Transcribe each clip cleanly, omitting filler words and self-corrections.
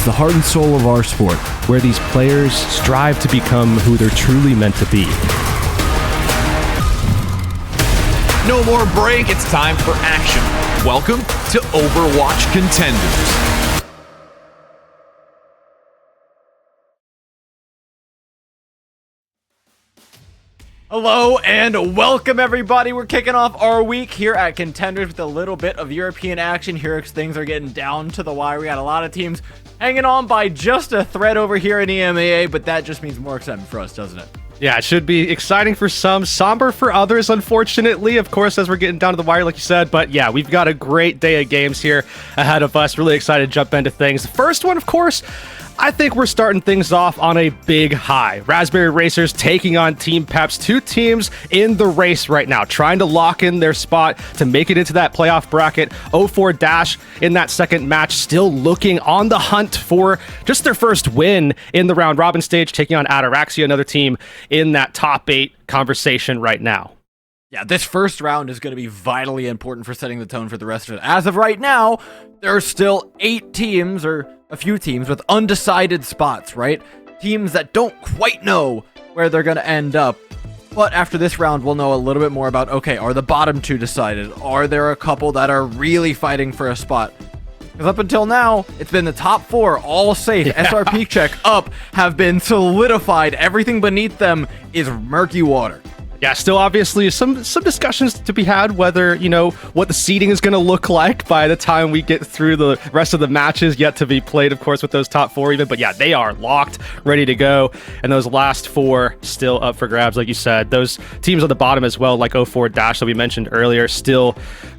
It's the heart and soul of our sport, where these players strive to become who they're truly meant to be. No more break, it's time for action. Welcome to Overwatch Contenders. Hello and welcome everybody. We're kicking off our week here at Contenders with a little bit of European action here. Things are getting down to the wire. We got a lot of teams hanging on by just a thread over here in EMEA, but that just means more excitement for us, doesn't it? Yeah, it should be exciting for some, somber for others, unfortunately, of course, as we're getting down to the wire, like you said. But yeah, we've got a great day of games here ahead of us. Really excited to jump into things. The first one, of course, I think we're starting things off on a big high. Raspberry Racers taking on Team PEPS, two teams in the race right now, trying to lock in their spot to make it into that playoff bracket. 0-4 Dash in that second match, still looking on the hunt for just their first win in the round robin stage, taking on Ataraxia, another team in that top 8 conversation right now. Yeah, this first round is going to be vitally important for setting the tone for the rest of it. As of right now, there are still 8 teams, or a few teams, with undecided spots, right? Teams that don't quite know where they're going to end up. But after this round, we'll know a little bit more about, okay, are the bottom 2 decided? Are there a couple that are really fighting for a spot? Because up until now, it's been the top 4, all safe. Yeah. SRP check up have been solidified. Everything beneath them is murky water. Yeah, still obviously some discussions to be had whether, you know, what the seeding is going to look like by the time we get through the rest of the matches yet to be played, of course, with those top 4 even. But yeah, they are locked, ready to go. And those last 4 still up for grabs, like you said. Those teams on the bottom as well, like 0-4 Dash that we mentioned earlier, still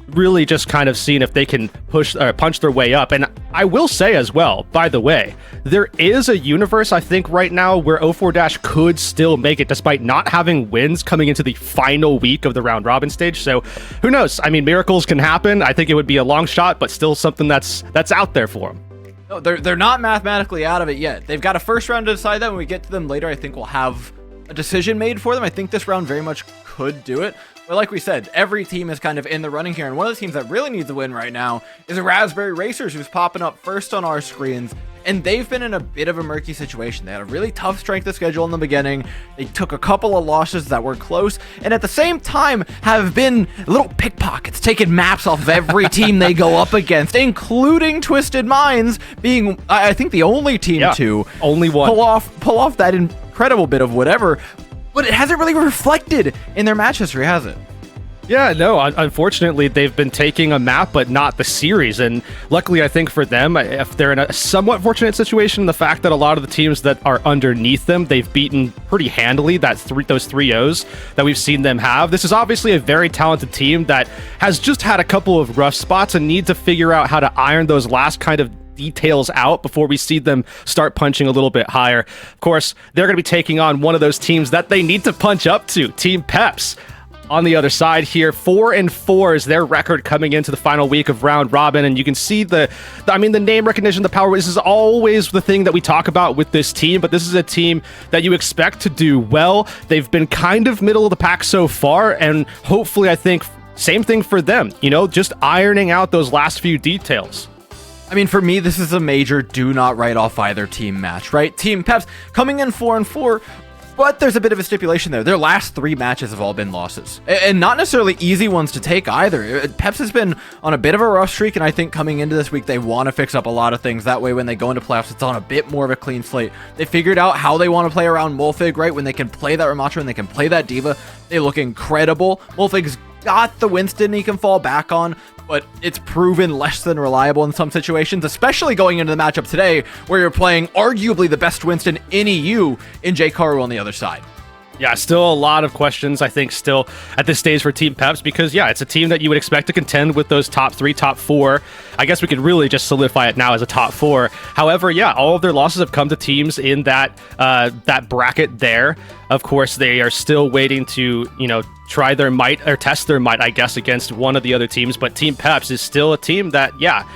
really just kind of seeing if they can punch their way up. And I will say as well, by the way, there is a universe, I think, right now where 0-4 Dash could still make it despite not having wins coming into the final week of the round robin stage. So who knows? I mean, miracles can happen. I think it would be a long shot, but still something that's out there for them. No, they're not mathematically out of it yet. They've got a first round to decide that. When we get to them later, I think we'll have a decision made for them. I think this round very much could do it. But like we said, every team is kind of in the running here, and one of the teams that really needs a win right now is the Raspberry Racers, who's popping up first on our screens, and they've been in a bit of a murky situation. They had a really tough strength of schedule in the beginning. They took a couple of losses that were close, and at the same time have been little pickpockets, taking maps off of every team they go up against, including Twisted Minds being, I think, the only team to only one pull off that incredible bit of whatever. But it hasn't really reflected in their match history, has it? Yeah, no, unfortunately, they've been taking a map, but not the series. And luckily, I think for them, if they're in a somewhat fortunate situation, the fact that a lot of the teams that are underneath them, they've beaten pretty handily, those 3-0s that we've seen them have. This is obviously a very talented team that has just had a couple of rough spots and need to figure out how to iron those last kind of details out before we see them start punching a little bit higher. Of course, they're going to be taking on one of those teams that they need to punch up to, Team PEPS. On the other side here, 4-4 is their record coming into the final week of round robin, and you can see the name recognition, the power. This is always the thing that we talk about with this team, but this is a team that you expect to do well. They've been kind of middle of the pack so far, and hopefully, I think, same thing for them, you know, just ironing out those last few details. I mean, for me, this is a major do not write off either team match, right? Team PEPS coming in 4-4, but there's a bit of a stipulation there. Their last 3 matches have all been losses, and not necessarily easy ones to take either. PEPS has been on a bit of a rough streak, and I think coming into this week, they want to fix up a lot of things. That way, when they go into playoffs, it's on a bit more of a clean slate. They figured out how they want to play around Molfig, right? When they can play that Ramattra and they can play that Diva, they look incredible. Molfig's got the Winston he can fall back on, but it's proven less than reliable in some situations, especially going into the matchup today, where you're playing arguably the best Winston in EU in J. Karu on the other side. Yeah, still a lot of questions, I think, still at this stage for Team PEPS, because, yeah, it's a team that you would expect to contend with those top 3, top 4. I guess we could really just solidify it now as a top 4. However, yeah, all of their losses have come to teams in that bracket there. Of course, they are still waiting to, you know, try their might, or test their might, I guess, against one of the other teams. But Team PEPS is still a team that, yeah,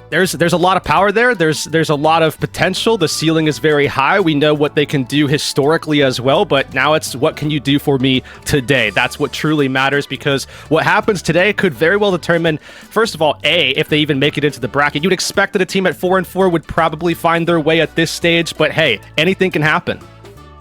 there's a lot of power there. There's a lot of potential. The ceiling is very high. We know what they can do historically as well, but now it's what can you do for me today? That's what truly matters, because what happens today could very well determine, first of all, if they even make it into the bracket. You'd expect that a team at 4-4 would probably find their way at this stage, but hey, anything can happen.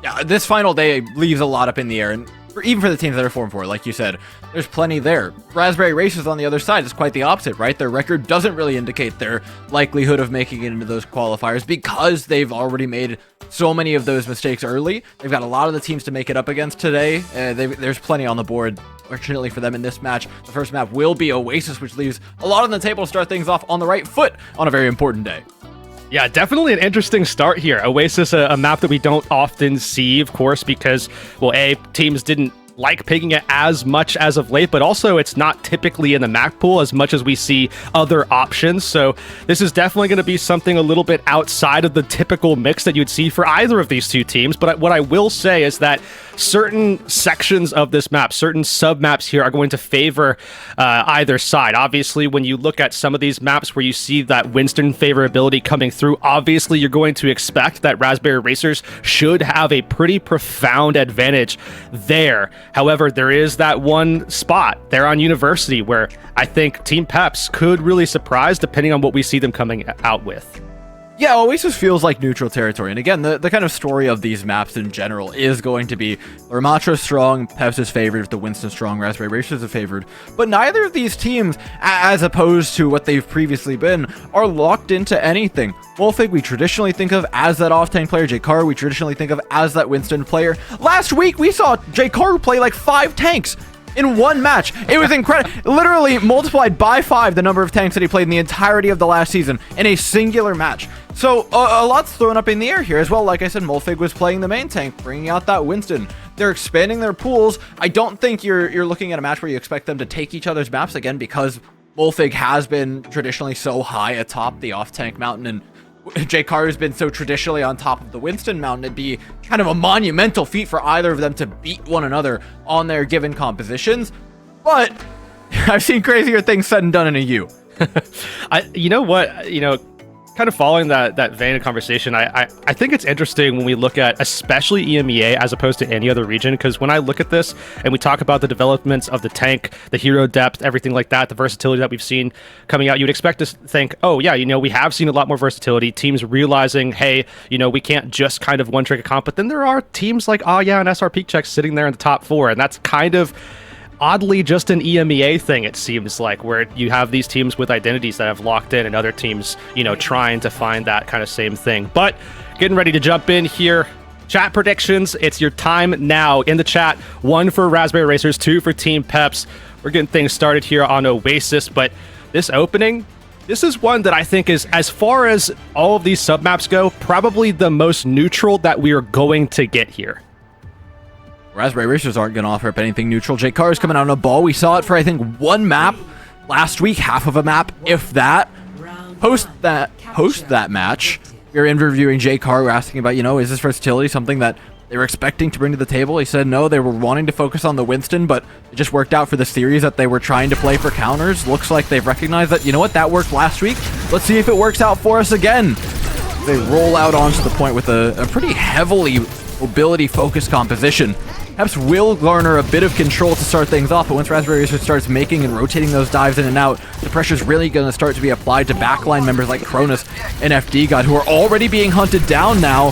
Yeah, this final day leaves a lot up in the air, and even for the teams that are 4-4, like you said, there's plenty there. Raspberry Racers on the other side is quite the opposite, right? Their record doesn't really indicate their likelihood of making it into those qualifiers because they've already made so many of those mistakes early. They've got a lot of the teams to make it up against today. There's plenty on the board. Fortunately for them in this match, the first map will be Oasis, which leaves a lot on the table to start things off on the right foot on a very important day. Yeah, definitely an interesting start here. Oasis, a map that we don't often see, of course, because, well, teams didn't like picking it as much as of late, but also it's not typically in the map pool as much as we see other options. So this is definitely going to be something a little bit outside of the typical mix that you'd see for either of these two teams. But what I will say is that certain sections of this map, certain sub-maps here are going to favor either side. Obviously, when you look at some of these maps where you see that Winston favorability coming through, obviously you're going to expect that Raspberry Racers should have a pretty profound advantage there. However, there is that one spot there on University where I think Team PEPS could really surprise depending on what we see them coming out with. Yeah, Oasis feels like neutral territory. And again, the kind of story of these maps in general is going to be Ramatra strong, PEPS is favored, the Winston strong, Raspberry Racers is favored. But neither of these teams, as opposed to what they've previously been, are locked into anything. Wolfig, we traditionally think of as that off-tank player. J-Karu, we traditionally think of as that Winston player. Last week, we saw J-Karu play like 5 tanks in one match. It was incredible. Literally multiplied by 5 the number of tanks that he played in the entirety of the last season in a singular match. So a lot's thrown up in the air here as well. Like I said, Molfig was playing the main tank, bringing out that Winston. They're expanding their pools. I don't think you're looking at a match where you expect them to take each other's maps again, because Molfig has been traditionally so high atop the off-tank mountain, and J-Karu's been so traditionally on top of the Winston mountain. It'd be kind of a monumental feat for either of them to beat one another on their given compositions. But I've seen crazier things said and done in a U. You know what? Kind of following that vein of conversation, I think it's interesting when we look at especially EMEA as opposed to any other region, because when I look at this and we talk about the developments of the tank, the hero depth, everything like that, the versatility that we've seen coming out, you'd expect to think, oh yeah, we have seen a lot more versatility, teams realizing, hey, we can't just kind of one-trick a comp, but then there are teams like and SR Peak Check sitting there in the top 4, and that's kind of oddly just an EMEA thing, it seems like, where you have these teams with identities that have locked in and other teams, trying to find that kind of same thing. But getting ready to jump in here. Chat predictions. It's your time now in the chat. 1 for Raspberry Racers, 2 for Team PEPS. We're getting things started here on Oasis, but this opening, this is one that I think is, as far as all of these submaps go, probably the most neutral that we are going to get here. Raspberry Racers aren't going to offer up anything neutral. J-Karu is coming out on a ball. We saw it for, I think, one map last week, half of a map, if that. Post that match, we were interviewing J-Karu, asking about, is this versatility something that they were expecting to bring to the table? He said no, they were wanting to focus on the Winston, but it just worked out for the series that they were trying to play for counters. Looks like they've recognized that, that worked last week. Let's see if it works out for us again. They roll out onto the point with a pretty heavily mobility-focused composition. PEPS will garner a bit of control to start things off, but once Raspberry Racers starts making and rotating those dives in and out, the pressure's really going to start to be applied to backline members like Cronus and FD God, who are already being hunted down now.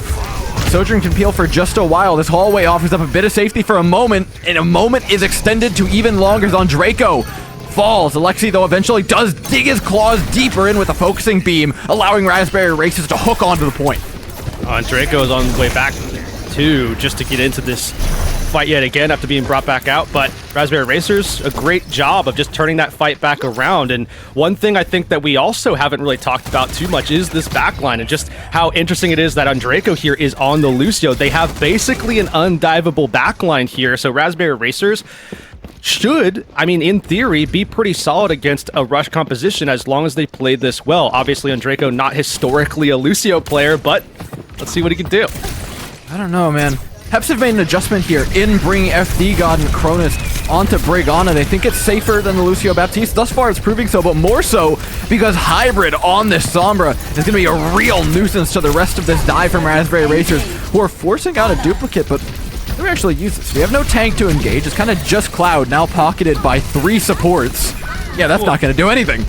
Sojourn can peel for just a while. This hallway offers up a bit of safety for a moment, and a moment is extended to even longer on Draco. Falls. Alexi, though, eventually does dig his claws deeper in with a focusing beam, allowing Raspberry Racers to hook onto the point. Draco is on the way back too, just to get into this fight yet again after being brought back out, but Raspberry Racers, a great job of just turning that fight back around. And one thing I think that we also haven't really talked about too much is this backline and just how interesting it is that Draco here is on the Lucio. They have basically an undivable backline here, so Raspberry Racers should, in theory, be pretty solid against a rush composition as long as they played this well. Obviously, Draco not historically a Lucio player, but let's see what he can do. I don't know, man. PEPS have made an adjustment here in bringing FD God and Cronus onto Brigana. They think it's safer than the Lucio Baptiste. Thus far, it's proving so, but more so because Hybrid on this Sombra is going to be a real nuisance to the rest of this dive from Raspberry Racers, who are forcing out a duplicate, but they actually use this. We have no tank to engage. It's kind of just Cloud, now pocketed by 3 supports. Yeah, that's not going to do anything.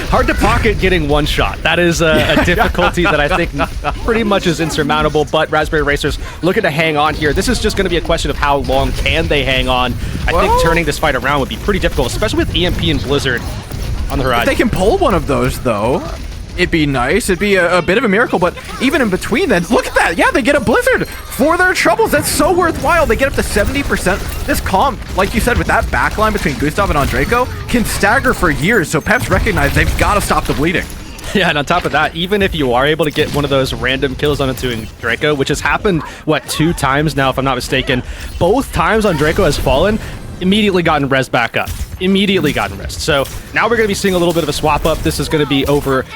Hard to pocket getting one shot. That is a difficulty that I think pretty much is insurmountable, but Raspberry Racers looking to hang on here. This is just going to be a question of how long can they hang on. I think turning this fight around would be pretty difficult, especially with EMP and Blizzard on the horizon. If they can pull one of those, though, it'd be nice. It'd be a bit of a miracle, but even in between then, look at that. Yeah, they get a Blizzard for their troubles. That's so worthwhile. They get up to 70%. This comp, like you said, with that backline between Gustav and Andreko, can stagger for years, so PEPS recognize they've got to stop the bleeding. Yeah, and on top of that, even if you are able to get one of those random kills onto Andreko, which has happened, 2 times now, if I'm not mistaken, both times Andreko has fallen, immediately gotten res back up. Immediately gotten res. So now we're going to be seeing a little bit of a swap up. This is going to be over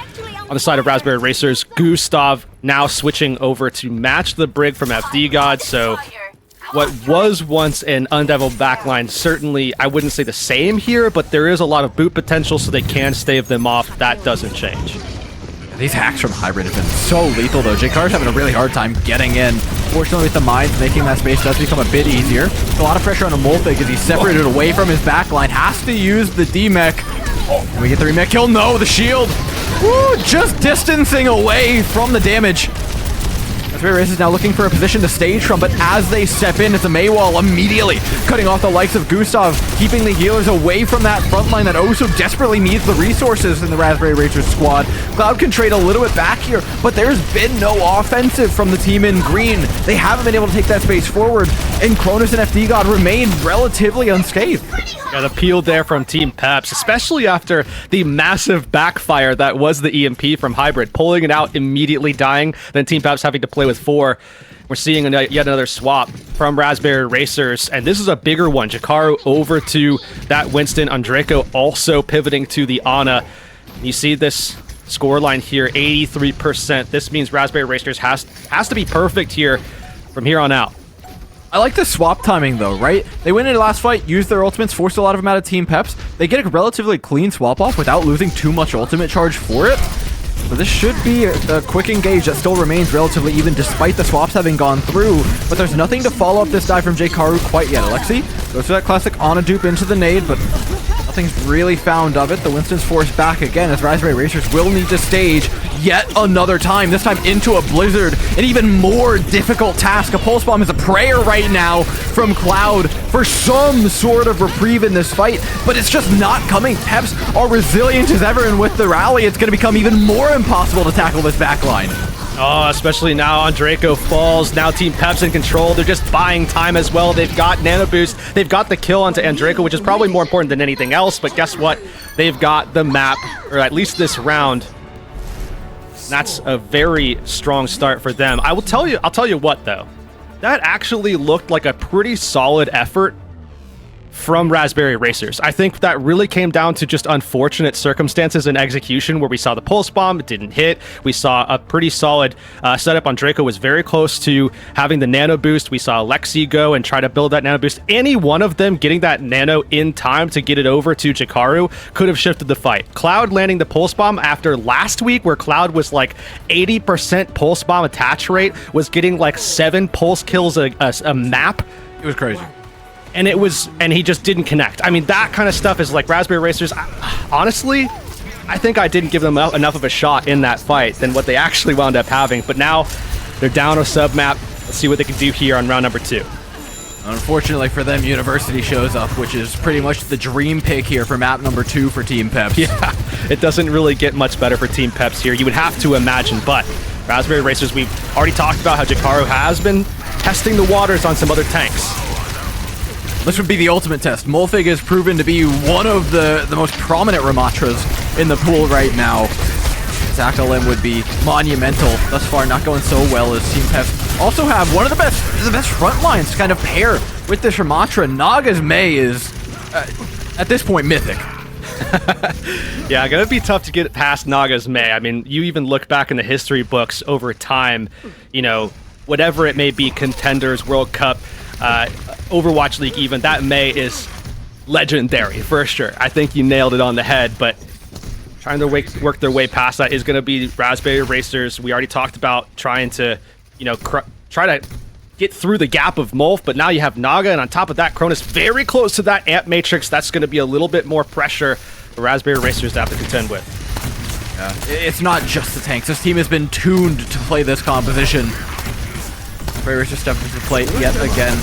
on the side of Raspberry Racers. Gustav now switching over to match the Brig from FD God. So what was once an undeviled backline, certainly I wouldn't say the same here, but there is a lot of boot potential, so they can stave them off. That doesn't change. These hacks from Hybrid have been so lethal, though. JKar's having a really hard time getting in. Fortunately, with the mines, making that space does become a bit easier. A lot of pressure on a Molfig as he's separated away from his backline. Has to use the D-Mech. Can we get the remech kill? No, the shield. Woo, just distancing away from the damage. Raspberry Racers now looking for a position to stage from, but as they step in, it's a Maywall immediately cutting off the likes of Gustav, keeping the healers away from that front line that oh so desperately needs the resources in the Raspberry Racers squad. Cloud can trade a little bit back here, but there's been no offensive from the team in green. They haven't been able to take that space forward, and Cronus and FD God remain relatively unscathed. Yeah, the peel there from Team PEPS, especially after the massive backfire that was the EMP from Hybrid, pulling it out, immediately dying, then Team PEPS having to play with 4. We're seeing yet another swap from Raspberry Racers, and this is a bigger one. Jakaru over to that Winston. Andreko also pivoting to the Ana. You see this scoreline here, 83%. This means Raspberry Racers has to be perfect here from here on out. I like the swap timing, though, right? They went into the last fight, used their ultimates, forced a lot of them out of Team PEPS. They get a relatively clean swap off without losing too much ultimate charge for it. So this should be a quick engage that still remains relatively even despite the swaps having gone through. But there's nothing to follow up this dive from JKaru quite yet. Alexi goes for that classic Ana dupe into the nade, but nothing's really found of it. The Winston's forced back again as Raspberry Racers will need to stage yet another time, this time into a Blizzard. An even more difficult task. A Pulse Bomb is a prayer right now from Cloud for some sort of reprieve in this fight, but it's just not coming. PEPS are resilient as ever, and with the rally, it's going to become even more impossible to tackle this backline. Oh, especially now Andreko falls. Now Team PEPS in control. They're just buying time as well. They've got Nano Boost. They've got the kill onto Andreko, which is probably more important than anything else, but guess what? They've got the map, or at least this round. That's a very strong start for them. I'll tell you what, though. That actually looked like a pretty solid effort from Raspberry Racers. I think that really came down to just unfortunate circumstances and execution where we saw the Pulse Bomb, it didn't hit. We saw a pretty solid setup on Draco, was very close to having the Nano Boost. We saw Alexi go and try to build that Nano Boost. Any one of them getting that Nano in time to get it over to Jakaru could have shifted the fight. Cloud landing the Pulse Bomb after last week where Cloud was like 80% Pulse Bomb attach rate, was getting like 7 Pulse kills a map. It was crazy. And he just didn't connect. I mean, that kind of stuff is like Raspberry Racers. Honestly, I think I didn't give them enough of a shot in that fight than what they actually wound up having. But now they're down a sub map. Let's see what they can do here on round number 2. Unfortunately for them, University shows up, which is pretty much the dream pick here for map number 2 for Team PEPS. Yeah, it doesn't really get much better for Team PEPS here. You would have to imagine, but Raspberry Racers, we've already talked about how Jakaru has been testing the waters on some other tanks. This would be the ultimate test. Molfig has proven to be one of the most prominent Ramatras in the pool right now. Zakalim would be monumental. Thus far, not going so well as Team PEPS also have one of the best front lines to kind of pair with this Ramatra. Naga's May is, at this point, mythic. Yeah, gonna be tough to get past Naga's May. I mean, you even look back in the history books over time, you know, whatever it may be, Contenders, World Cup, Overwatch League even, that May is legendary for sure. I think you nailed it on the head, but trying to work their way past that is going to be Raspberry Racers. We already talked about trying to, try to get through the gap of Molf, but now you have Naga, and on top of that, Cronus very close to that amp matrix. That's going to be a little bit more pressure for Raspberry Racers to have to contend with. Yeah, it's not just the tanks. This team has been tuned to play this composition. Raspberry Racers stepping to the plate yet again.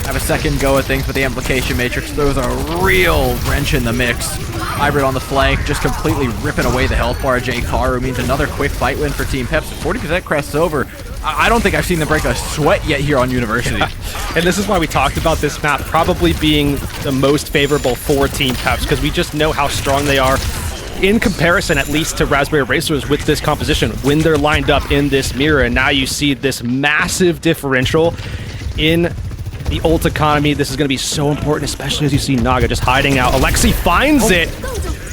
Have a second go at things, but the amplification matrix throws a real wrench in the mix. Hybrid on the flank, just completely ripping away the health bar. J-Karu means another quick fight win for Team PEPS. 40% crests over. I don't think I've seen them break a sweat yet here on University. Yeah. And this is why we talked about this map probably being the most favorable for Team PEPS, because we just know how strong they are in comparison, at least, to Raspberry Racers with this composition when they're lined up in this mirror. And now you see this massive differential in the ult economy. This is going to be so important, especially as you see Naga just hiding out. Alexi finds it.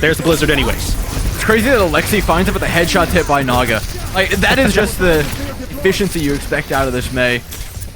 There's the Blizzard anyways. It's crazy that Alexi finds it with a headshot hit by Naga. Like, that is just the efficiency you expect out of this May.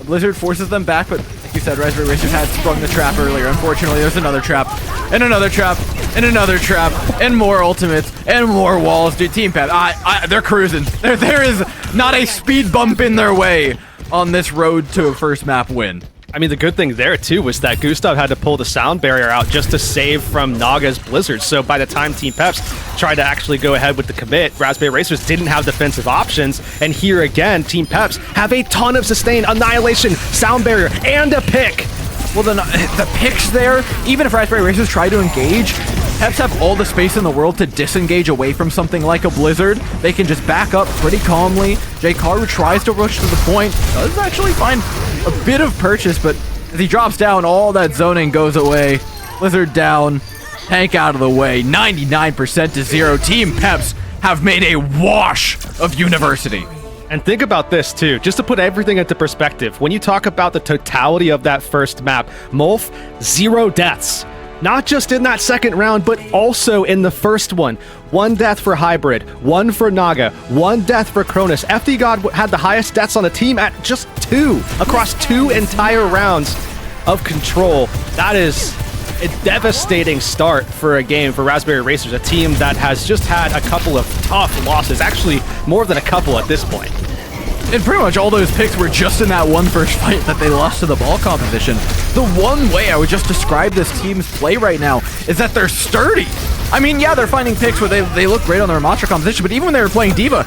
Blizzard forces them back, but like you said, Raspberry Racers had sprung the trap earlier. Unfortunately, there's another trap, and another trap, and another trap, and more ultimates, and more walls. Dude, Team PEP, they're cruising. There is not a speed bump in their way on this road to a first map win. I mean, the good thing there, too, was that Gustav had to pull the sound barrier out just to save from Naga's Blizzard. So by the time Team PEPS tried to actually go ahead with the commit, Raspberry Racers didn't have defensive options. And here again, Team PEPS have a ton of sustained annihilation, sound barrier, and a pick. Well, then the picks there, even if Raspberry Racers try to engage, PEPS have all the space in the world to disengage away from something like a Blizzard. They can just back up pretty calmly. J-Karu tries to rush to the point, does actually find a bit of purchase, but as he drops down, all that zoning goes away. Blizzard down, tank out of the way, 99% to 0. Team PEPS have made a wash of University. And think about this too, just to put everything into perspective. When you talk about the totality of that first map, Molf, 0 deaths. Not just in that second round, but also in the first one. 1 death for Hybrid, 1 for Naga, 1 death for Cronus. FD God had the highest deaths on the team at just 2 across 2 entire rounds of control. That is a devastating start for a game for Raspberry Racers, a team that has just had a couple of tough losses, actually more than a couple at this point. And pretty much all those picks were just in that one first fight that they lost to the ball composition. The one way I would just describe this team's play right now is that they're sturdy. I mean, yeah, they're finding picks where they look great on their Ramatra composition, but even when they were playing D.Va,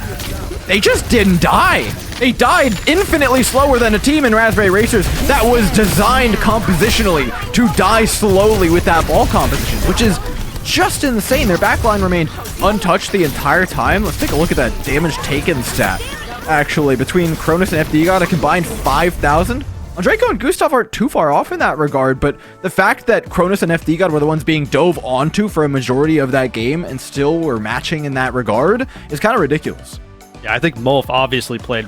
they just didn't die. They died infinitely slower than a team in Raspberry Racers that was designed compositionally to die slowly with that ball composition, which is just insane. Their backline remained untouched the entire time. Let's take a look at that damage taken stat. Actually, between Cronus and FD got a combined 5,000. Andreko and Gustav aren't too far off in that regard, but the fact that Cronus and FD God were the ones being dove onto for a majority of that game and still were matching in that regard is kind of ridiculous. Yeah, I think Molf obviously played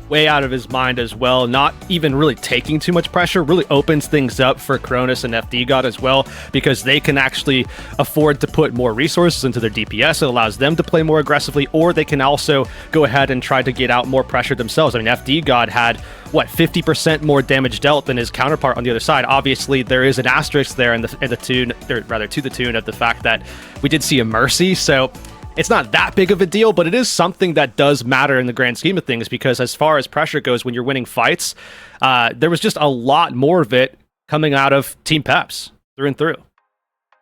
way out of his mind as well, not even really taking too much pressure, really opens things up for Cronus and FD God as well, because they can actually afford to put more resources into their DPS. It allows them to play more aggressively, or they can also go ahead and try to get out more pressure themselves. I mean, FD God had, 50% more damage dealt than his counterpart on the other side. Obviously, there is an asterisk there in the tune, or rather to the tune of the fact that we did see a Mercy, so it's not that big of a deal, but it is something that does matter in the grand scheme of things, because as far as pressure goes, when you're winning fights, there was just a lot more of it coming out of Team PEPS through and through.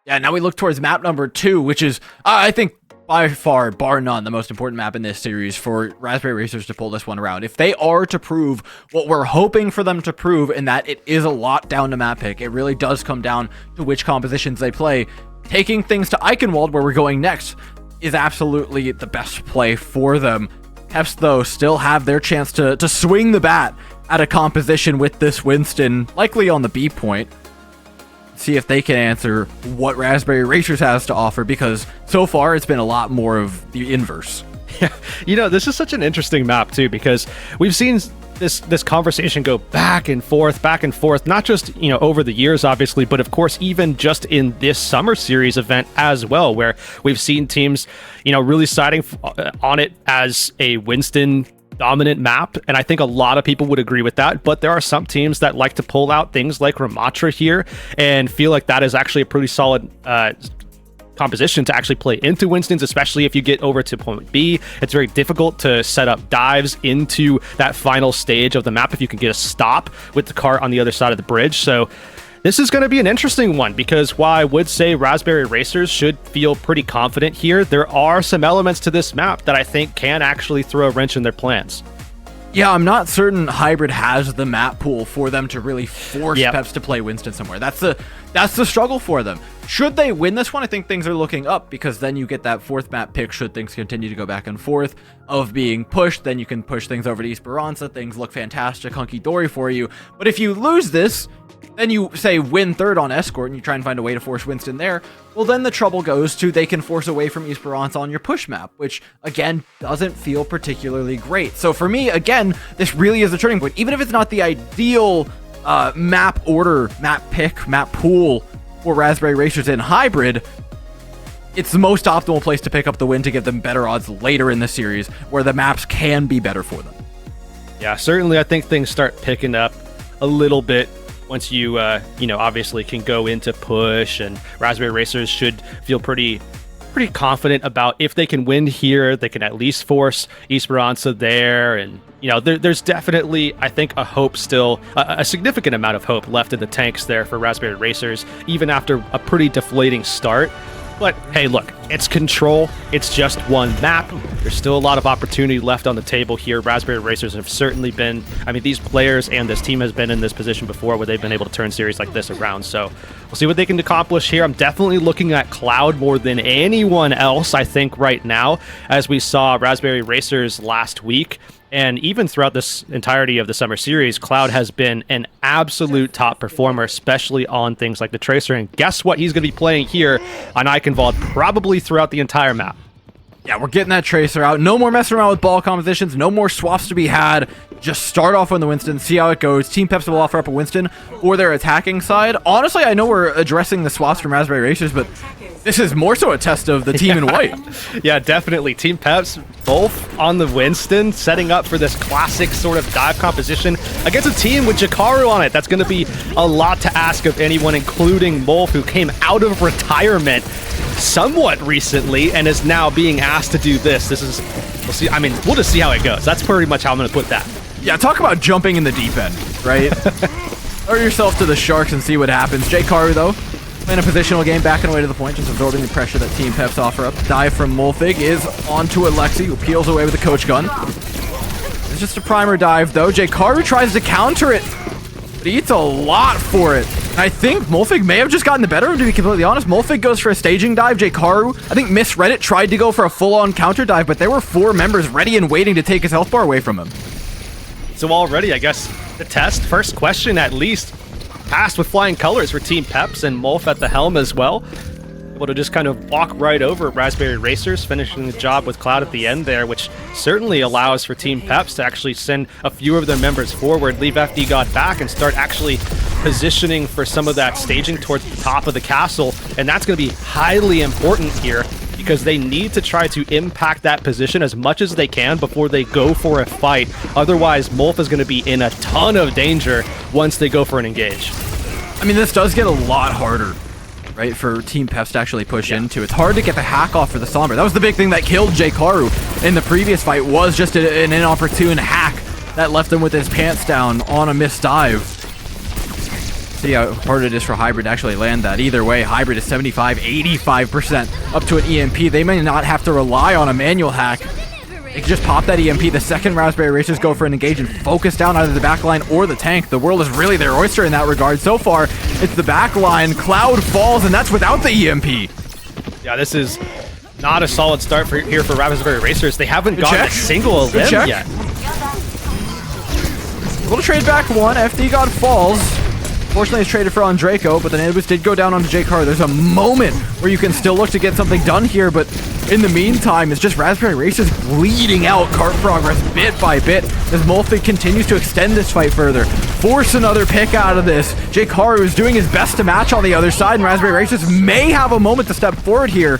Yeah, now we look towards map number 2, which is, I think, by far, bar none, the most important map in this series for Raspberry Racers to pull this one around. If they are to prove what we're hoping for them to prove, in that it is a lot down to map pick, it really does come down to which compositions they play. Taking things to Eichenwald, where we're going next, is absolutely the best play for them. PEPS, though, still have their chance to swing the bat at a composition with this Winston, likely on the B point. See if they can answer what Raspberry Racers has to offer, because so far it's been a lot more of the inverse. Yeah, this is such an interesting map too, because we've seen this conversation go back and forth, not just, over the years, obviously, but of course, even just in this summer series event as well, where we've seen teams, really siding on it as a Winston dominant map, and I think a lot of people would agree with that, but there are some teams that like to pull out things like Ramatra here and feel like that is actually a pretty solid composition to actually play into Winston's, especially if you get over to point B. It's very difficult to set up dives into that final stage of the map if you can get a stop with the cart on the other side of the bridge. So this is going to be an interesting one, because while I would say Raspberry Racers should feel pretty confident here, there are some elements to this map that I think can actually throw a wrench in their plans. Yeah, I'm not certain Hybrid has the map pool for them to really force Yep. PEPS to play Winston somewhere. That's the struggle for them. Should they win this one, I think things are looking up, because then you get that fourth map pick should things continue to go back and forth of being pushed. Then you can push things over to Esperanza. Things look fantastic, hunky-dory for you. But if you lose this, then you, say, win third on Escort, and you try and find a way to force Winston there, well, then the trouble goes to they can force away from Esperanza on your push map, which, again, doesn't feel particularly great. So for me, again, this really is a turning point. Even if it's not the ideal map order, map pick, map pool for Raspberry Racers in Hybrid, it's the most optimal place to pick up the win to give them better odds later in the series, where the maps can be better for them. Yeah, certainly I think things start picking up a little bit once you, obviously can go into push, and Raspberry Racers should feel pretty confident about if they can win here, they can at least force Esperanza there. And, there's definitely, I think, a hope still, a significant amount of hope left in the tanks there for Raspberry Racers, even after a pretty deflating start. But hey, look, it's Control. It's just one map. There's still a lot of opportunity left on the table here. Raspberry Racers have certainly been, these players and this team has been in this position before where they've been able to turn series like this around. So we'll see what they can accomplish here. I'm definitely looking at Cloud more than anyone else, I think, right now, as we saw Raspberry Racers last week. And even throughout this entirety of the summer series, Cloud has been an absolute top performer, especially on things like the Tracer. And guess what? He's going to be playing here on Eichenwald probably throughout the entire map. Yeah, we're getting that Tracer out. No more messing around with ball compositions. No more swaps to be had. Just start off on the Winston, see how it goes. Team PEPS will offer up a Winston for their attacking side. Honestly, I know we're addressing the swaps from Raspberry Racers, but this is more so a test of the team in white. Yeah, definitely. Team PEPS both on the Winston, setting up for this classic sort of dive composition against a team with Jakaru on it. That's going to be a lot to ask of anyone, including Molf, who came out of retirement somewhat recently and is now being asked to do this. We'll see. We'll just see how it goes. That's pretty much how I'm going to put that. Yeah, talk about jumping in the deep end, right? Throw yourself to the sharks and see what happens. Jakaru, though, playing a positional game, backing away to the point, just absorbing the pressure that Team PEPS offer up. Dive from Molfig is onto Alexi, who peels away with the coach gun. It's just a primer dive, though. Jakaru tries to counter it, but he eats a lot for it. And I think Molfig may have just gotten the better of him, to be completely honest. Molfig goes for a staging dive. Jakaru, I think, misread it, tried to go for a full-on counter dive, but there were 4 members ready and waiting to take his health bar away from him. So already, I guess, the test, first question at least, passed with flying colors for Team PEPS, and Molf at the helm as well. Able to just kind of walk right over Raspberry Racers, finishing the job with Cloud at the end there, which certainly allows for Team PEPS to actually send a few of their members forward, leave FD God back, and start actually positioning for some of that staging towards the top of the castle. And that's going to be highly important here, because they need to try to impact that position as much as they can before they go for a fight. Otherwise, Molf is going to be in a ton of danger once they go for an engage. This does get a lot harder, right, for Team PEPS to actually push into. It's hard to get the hack off for the Sombra. That was the big thing that killed Jakaru in the previous fight, was just an inopportune hack that left him with his pants down on a missed dive. See how hard it is for Hybrid to actually land that. Either way, Hybrid is 75, 85% up to an EMP. They may not have to rely on a manual hack. They can just pop that EMP. The second Raspberry Racers go for an engage and focus down either the backline or the tank. The world is really their oyster in that regard. So far, it's the backline. Cloud falls, and that's without the EMP. Yeah, this is not a solid start here for Raspberry Racers. They haven't gotten a single limb yet. A little trade back one. FD God falls. Fortunately, it's traded for Andraco, but the natives did go down onto Jakaru. There's a moment where you can still look to get something done here, but in the meantime, it's just Raspberry Racers bleeding out cart progress bit by bit as Molfig continues to extend this fight further. Force another pick out of this. Jakaru is doing his best to match on the other side, and Raspberry Racers may have a moment to step forward here.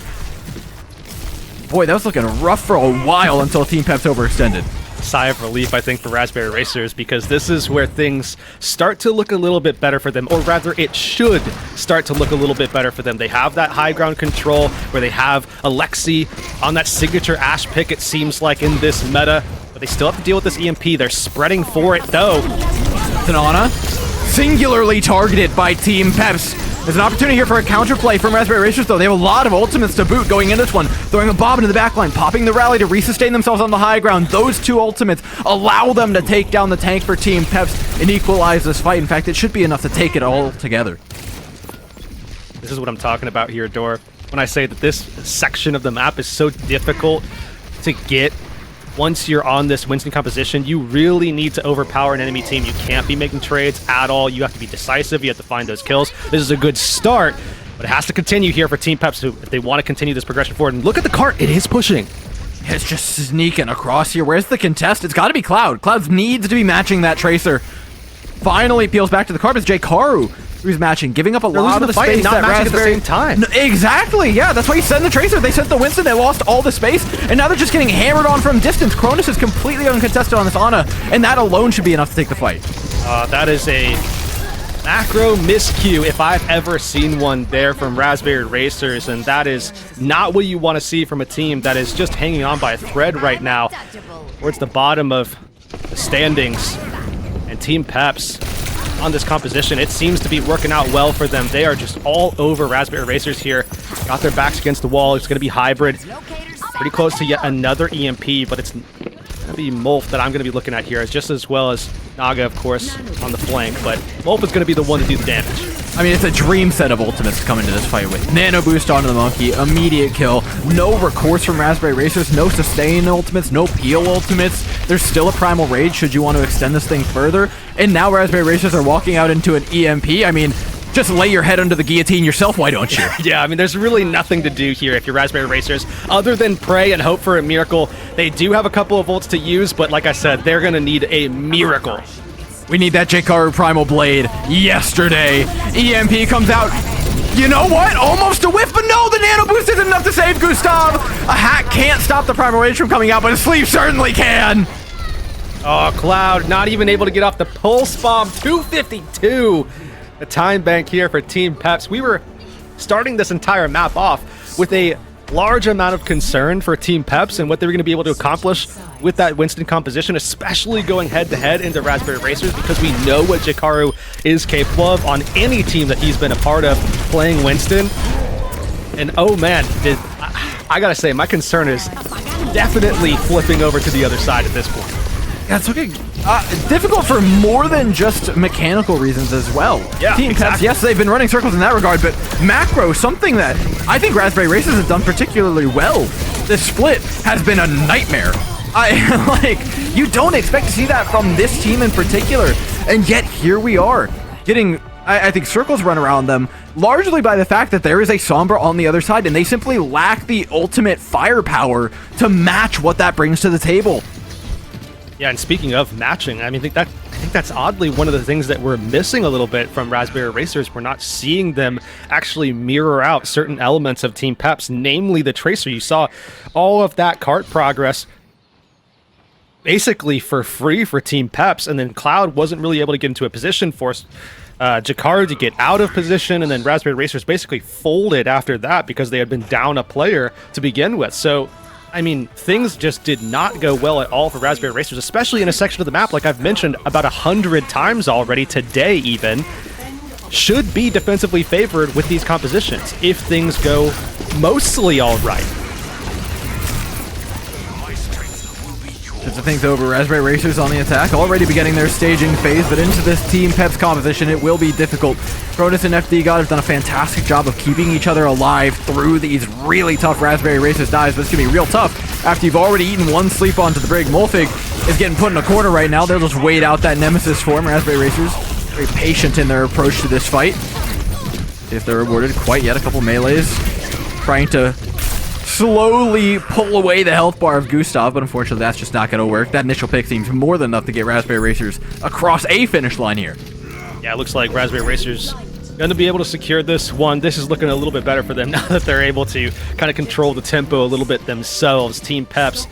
Boy, that was looking rough for a while until Team PEPS overextended. sigh of relief, I think, for Raspberry Racers, because this is where things start to look a little bit better for them, or rather, it should start to look a little bit better for them. They have that high ground control where they have Alexi on that signature Ashe pick, it seems like, in this meta, but they still have to deal with this EMP. They're spreading for it, though. Tanana, singularly targeted by Team PEPS. There's an opportunity here for a counterplay from Raspberry Racers, though. They have a lot of ultimates to boot going into this one. Throwing a bomb into the backline, popping the rally to resustain themselves on the high ground. Those two ultimates allow them to take down the tank for Team PEPS and equalize this fight. In fact, it should be enough to take it all together. This is what I'm talking about here, Dor. When I say that this section of the map is so difficult to get once you're on this Winston composition, you really need to overpower an enemy team. You can't be making trades at all. You have to be decisive. You have to find those kills. This is a good start, but it has to continue here for Team PEPS if they want to continue this progression forward. And look at the cart. It is pushing. It's just sneaking across here. Where's the contest? It's got to be Cloud. Cloud needs to be matching that Tracer. Finally peels back to the cart. It's Jkaru who's matching, giving up a lot of the space not that matching Raspberry... at the same time. No, exactly, yeah, that's why you sent the Tracer. They sent the Winston, they lost all the space, and now they're just getting hammered on from distance. Cronus is completely uncontested on this Ana, and that alone should be enough to take the fight. That is a macro miscue if I've ever seen one there from Raspberry Racers, and that is not what you want to see from a team that is just hanging on by a thread right now towards the bottom of the standings. And Team PEPS on this composition, it seems to be working out well for them. They are just all over Raspberry Racers here. Got their backs against the wall. It's going to be hybrid. Pretty close to yet another EMP, but it's going to be Molf that I'm going to be looking at here, just as well as Naga, of course, on the flank. But Molf is going to be the one to do the damage. I mean, it's a dream set of ultimates to come into this fight with. Nano boost onto the Monkey, immediate kill, no recourse from Raspberry Racers, no sustain ultimates, no peel ultimates. There's still a Primal Rage should you want to extend this thing further. And now Raspberry Racers are walking out into an EMP. I mean, just lay your head under the guillotine yourself, why don't you? Yeah, I mean, there's really nothing to do here if you're Raspberry Racers other than pray and hope for a miracle. They do have a couple of ults to use, but like I said, they're going to need a miracle. We need that Jkaru Primal Blade yesterday. EMP comes out. You know what? Almost a whiff, but no, the Nano Boost isn't enough to save Gustav. A hack can't stop the Primal Rage from coming out, but a sleep certainly can. Oh, Cloud not even able to get off the Pulse Bomb. 252. The time bank here for Team PEPS. We were starting this entire map off with a large amount of concern for Team PEPS and what they were going to be able to accomplish with that Winston composition, especially going head-to-head into Raspberry Racers, because we know what Jkaru is capable of on any team that he's been a part of playing Winston. And oh man, I gotta say, my concern is definitely flipping over to the other side at this point. Yeah, it's looking difficult for more than just mechanical reasons as well. Yeah, Team PEPS, exactly. yes, they've been running circles in that regard, but macro, something that I think Raspberry Racers has done particularly well. This split has been a nightmare. You don't expect to see that from this team in particular, and yet here we are, getting, I think, circles run around them, largely by the fact that there is a Sombra on the other side, and they simply lack the ultimate firepower to match what that brings to the table. Yeah, and speaking of matching, I mean, I think that's oddly one of the things that we're missing a little bit from Raspberry Racers. We're not seeing them actually mirror out certain elements of Team PEPS, namely the Tracer. You saw all of that cart progress basically for free for Team PEPS, and then Cloud wasn't really able to get into a position, forced Jkaru to get out of position, and then Raspberry Racers basically folded after that because they had been down a player to begin with. So I mean, things just did not go well at all for Raspberry Racers, especially in a section of the map, like I've mentioned about 100 times already today even, should be defensively favored with these compositions if things go mostly all right. Just to think over, Raspberry Racers on the attack, already beginning their staging phase, but into this Team PEPS composition, it will be difficult. Cronus and FD God have done a fantastic job of keeping each other alive through these really tough Raspberry Racers dives, but it's going to be real tough after you've already eaten one sleep onto the Brig. Molfig is getting put in a corner right now. They'll just wait out that Nemesis form. Raspberry Racers very patient in their approach to this fight. See if they're rewarded quite yet. A couple melees trying to slowly pull away the health bar of Gustav, but unfortunately that's just not going to work. That initial pick seems more than enough to get Raspberry Racers across a finish line here. Yeah, it looks like Raspberry Racers going to be able to secure this one. This is looking a little bit better for them now that they're able to kind of control the tempo a little bit themselves. Team PEPS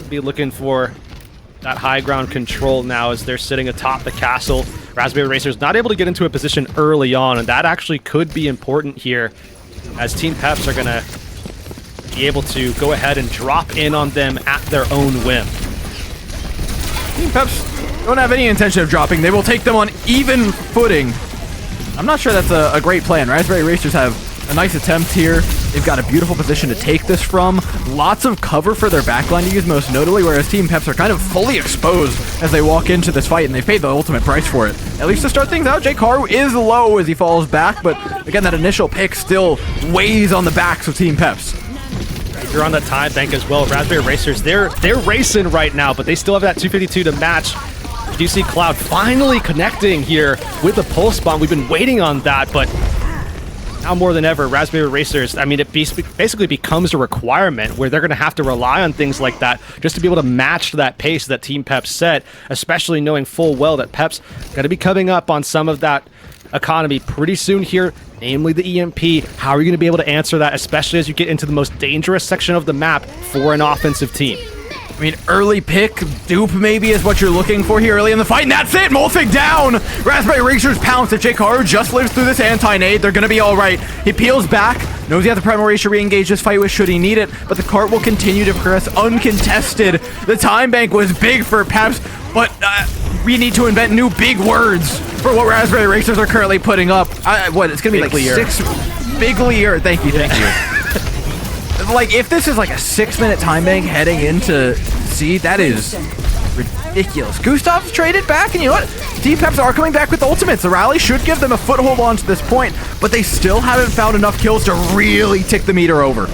be looking for that high ground control now as they're sitting atop the castle. Raspberry Racers not able to get into a position early on, and that actually could be important here as Team PEPS are going to be able to go ahead and drop in on them at their own whim. Team PEPS don't have any intention of dropping. They will take them on even footing. I'm not sure that's a great plan. Raspberry Racers have a nice attempt here. They've got a beautiful position to take this from. Lots of cover for their backline to use, most notably, whereas Team PEPS are kind of fully exposed as they walk into this fight, and they've paid the ultimate price for it. At least to start things out, Jkaru is low as he falls back, but again, that initial pick still weighs on the backs of Team PEPS. If you're on the time bank as well, Raspberry Racers, they're racing right now, but they still have that 252 to match. You do see Cloud finally connecting here with the pulse bomb. We've been waiting on that, but now more than ever, Raspberry Racers, I mean, it basically becomes a requirement where they're going to have to rely on things like that just to be able to match that pace that Team PEPS set, especially knowing full well that PEPS going to be coming up on some of that economy pretty soon here, namely the EMP. How are you going to be able to answer that, especially as you get into the most dangerous section of the map for an offensive team? I mean, early pick, dupe maybe is what you're looking for here early in the fight, and that's it! Molfig down! Raspberry Racers pounce. If Jkaru just lives through this anti-nade, they're gonna be alright. He peels back, knows he has the Primal Race to re-engage this fight with should he need it, but the cart will continue to progress uncontested. The time bank was big for PEPS, but we need to invent new big words for what Raspberry Racers are currently putting up. It's gonna be like six... Biglier. Thank you. Like, if this is like a 6-minute time bank heading into C, that is ridiculous. Gustav's traded back, and you know what? Team PEPS are coming back with ultimates. The rally should give them a foothold on to this point, but they still haven't found enough kills to really tick the meter over.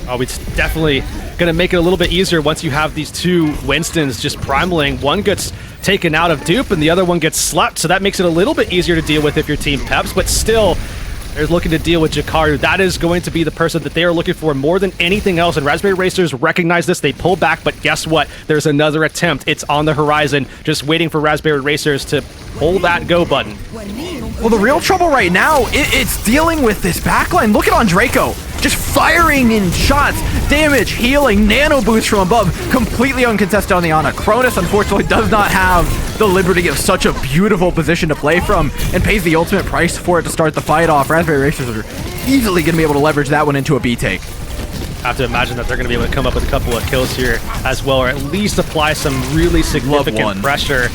Oh, it's definitely going to make it a little bit easier once you have these two Winstons just primaling. One gets taken out of dupe, and the other one gets slept, so that makes it a little bit easier to deal with if you're Team PEPS, but still... they're looking to deal with Jkaru. That is going to be the person that they are looking for more than anything else. And Raspberry Racers recognize this. They pull back, but guess what? There's another attempt. It's on the horizon, just waiting for Raspberry Racers to pull that go button. Well, the real trouble right now, it's dealing with this backline. Look at Andraco. Just firing in shots, damage, healing, nano boost from above, completely uncontested on the Ana. Cronus, unfortunately, does not have the liberty of such a beautiful position to play from and pays the ultimate price for it to start the fight off. Raspberry Racers are easily going to be able to leverage that one into a B-take. I have to imagine that they're going to be able to come up with a couple of kills here as well, or at least apply some really significant pressure.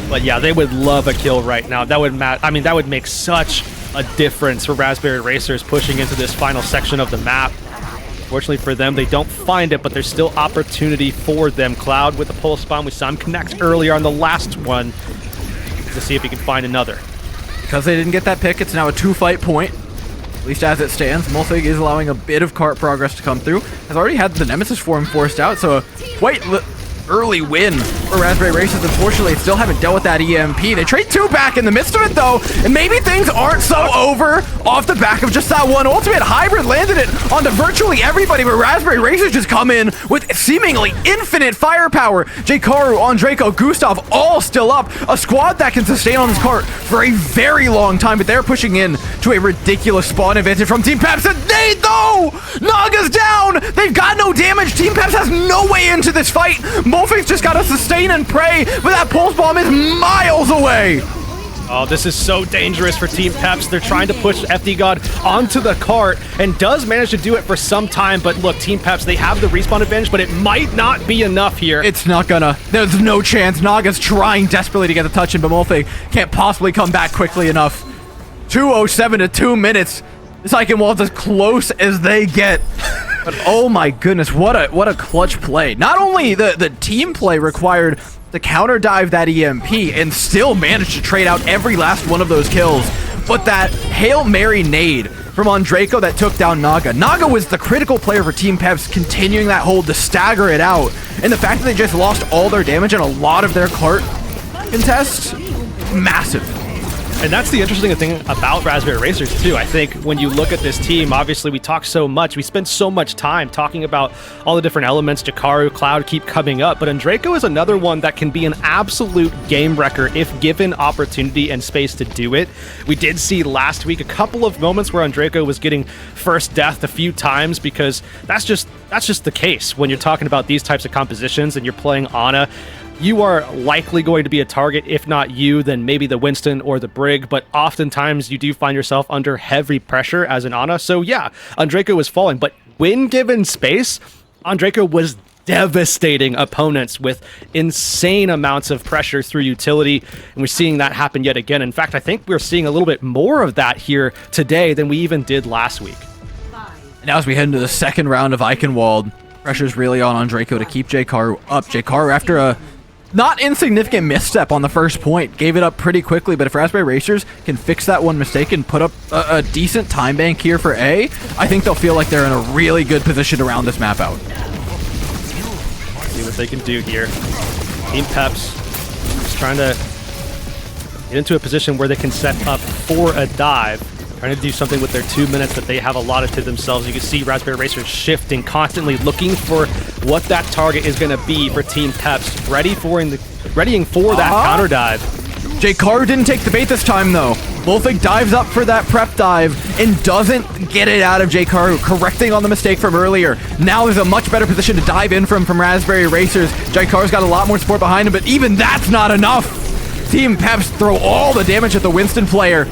But yeah, they would love a kill right now. That would that would make such a difference for Raspberry Racers pushing into this final section of the map. Fortunately for them, they don't find it, but there's still opportunity for them. Cloud with the pulse bomb. We saw him connect earlier on the last one to see if he can find another. Because they didn't get that pick, it's now a 2-fight point. At least as it stands. Molfig is allowing a bit of cart progress to come through. Has already had the Nemesis form forced out, so a quite early win for Raspberry Racers. Unfortunately, they still haven't dealt with that EMP. They trade 2 back in the midst of it, though, and maybe things aren't so over off the back of just that one ultimate. Hybrid landed it onto virtually everybody, but Raspberry Racers just come in with seemingly infinite firepower. Jkaru, Andraco, Gustav, all still up. A squad that can sustain on this cart for a very long time, but they're pushing in to a ridiculous spawn advantage from Team PEPS. And they, though! Naga's down! They've got no damage. Team PEPS has no way into this fight. Molfig's just got to sustain and pray, but that pulse bomb is miles away. Oh, this is so dangerous for Team PEPS. They're trying to push FD God onto the cart and does manage to do it for some time. But look, Team PEPS, they have the respawn advantage, but it might not be enough here. It's not gonna. There's no chance. Naga's trying desperately to get the touch in, but Molfig can't possibly come back quickly enough. 2:07 to 2 minutes. This Eichenwald's as close as they get. But oh my goodness, what a clutch play. Not only the team play required to counter dive that EMP and still manage to trade out every last one of those kills, but that Hail Mary nade from Andraco that took down Naga. Naga was the critical player for Team PEPS, continuing that hold to stagger it out. And the fact that they just lost all their damage and a lot of their cart contests, massive. And that's the interesting thing about Raspberry Racers, too. I think when you look at this team, obviously we talk so much, we spend so much time talking about all the different elements. Jkaru, Cloud keep coming up, but Andraco is another one that can be an absolute game wrecker if given opportunity and space to do it. We did see last week a couple of moments where Andraco was getting first death a few times, because that's just the case when you're talking about these types of compositions and you're playing Ana. you are likely going to be a target. If not you, then maybe the Winston or the Brig, but oftentimes you do find yourself under heavy pressure as an Ana. So yeah, Andreko was falling, but when given space, Andreko was devastating opponents with insane amounts of pressure through utility, and we're seeing that happen yet again. In fact, I think we're seeing a little bit more of that here today than we even did last week. Now as we head into the second round of Eichenwald, pressure's really on Andreko to keep Jkaru up. Jkaru, after a not insignificant misstep on the first point, gave it up pretty quickly, but if Raspberry Racers can fix that one mistake and put up a decent time bank here for A, I think they'll feel like they're in a really good position to round this map out. See what they can do here. Team PEPS is trying to get into a position where they can set up for a dive, trying to do something with their 2 minutes that they have allotted to themselves. You can see Raspberry Racers shifting, constantly looking for what that target is going to be for Team PEPS, readying for that counter dive. Jkaru didn't take the bait this time, though. Wolfig dives up for that prep dive and doesn't get it out of Jkaru, correcting on the mistake from earlier. Now there's a much better position to dive in from Raspberry Racers. Jkaru's got a lot more support behind him, but even that's not enough. Team PEPS throw all the damage at the Winston player.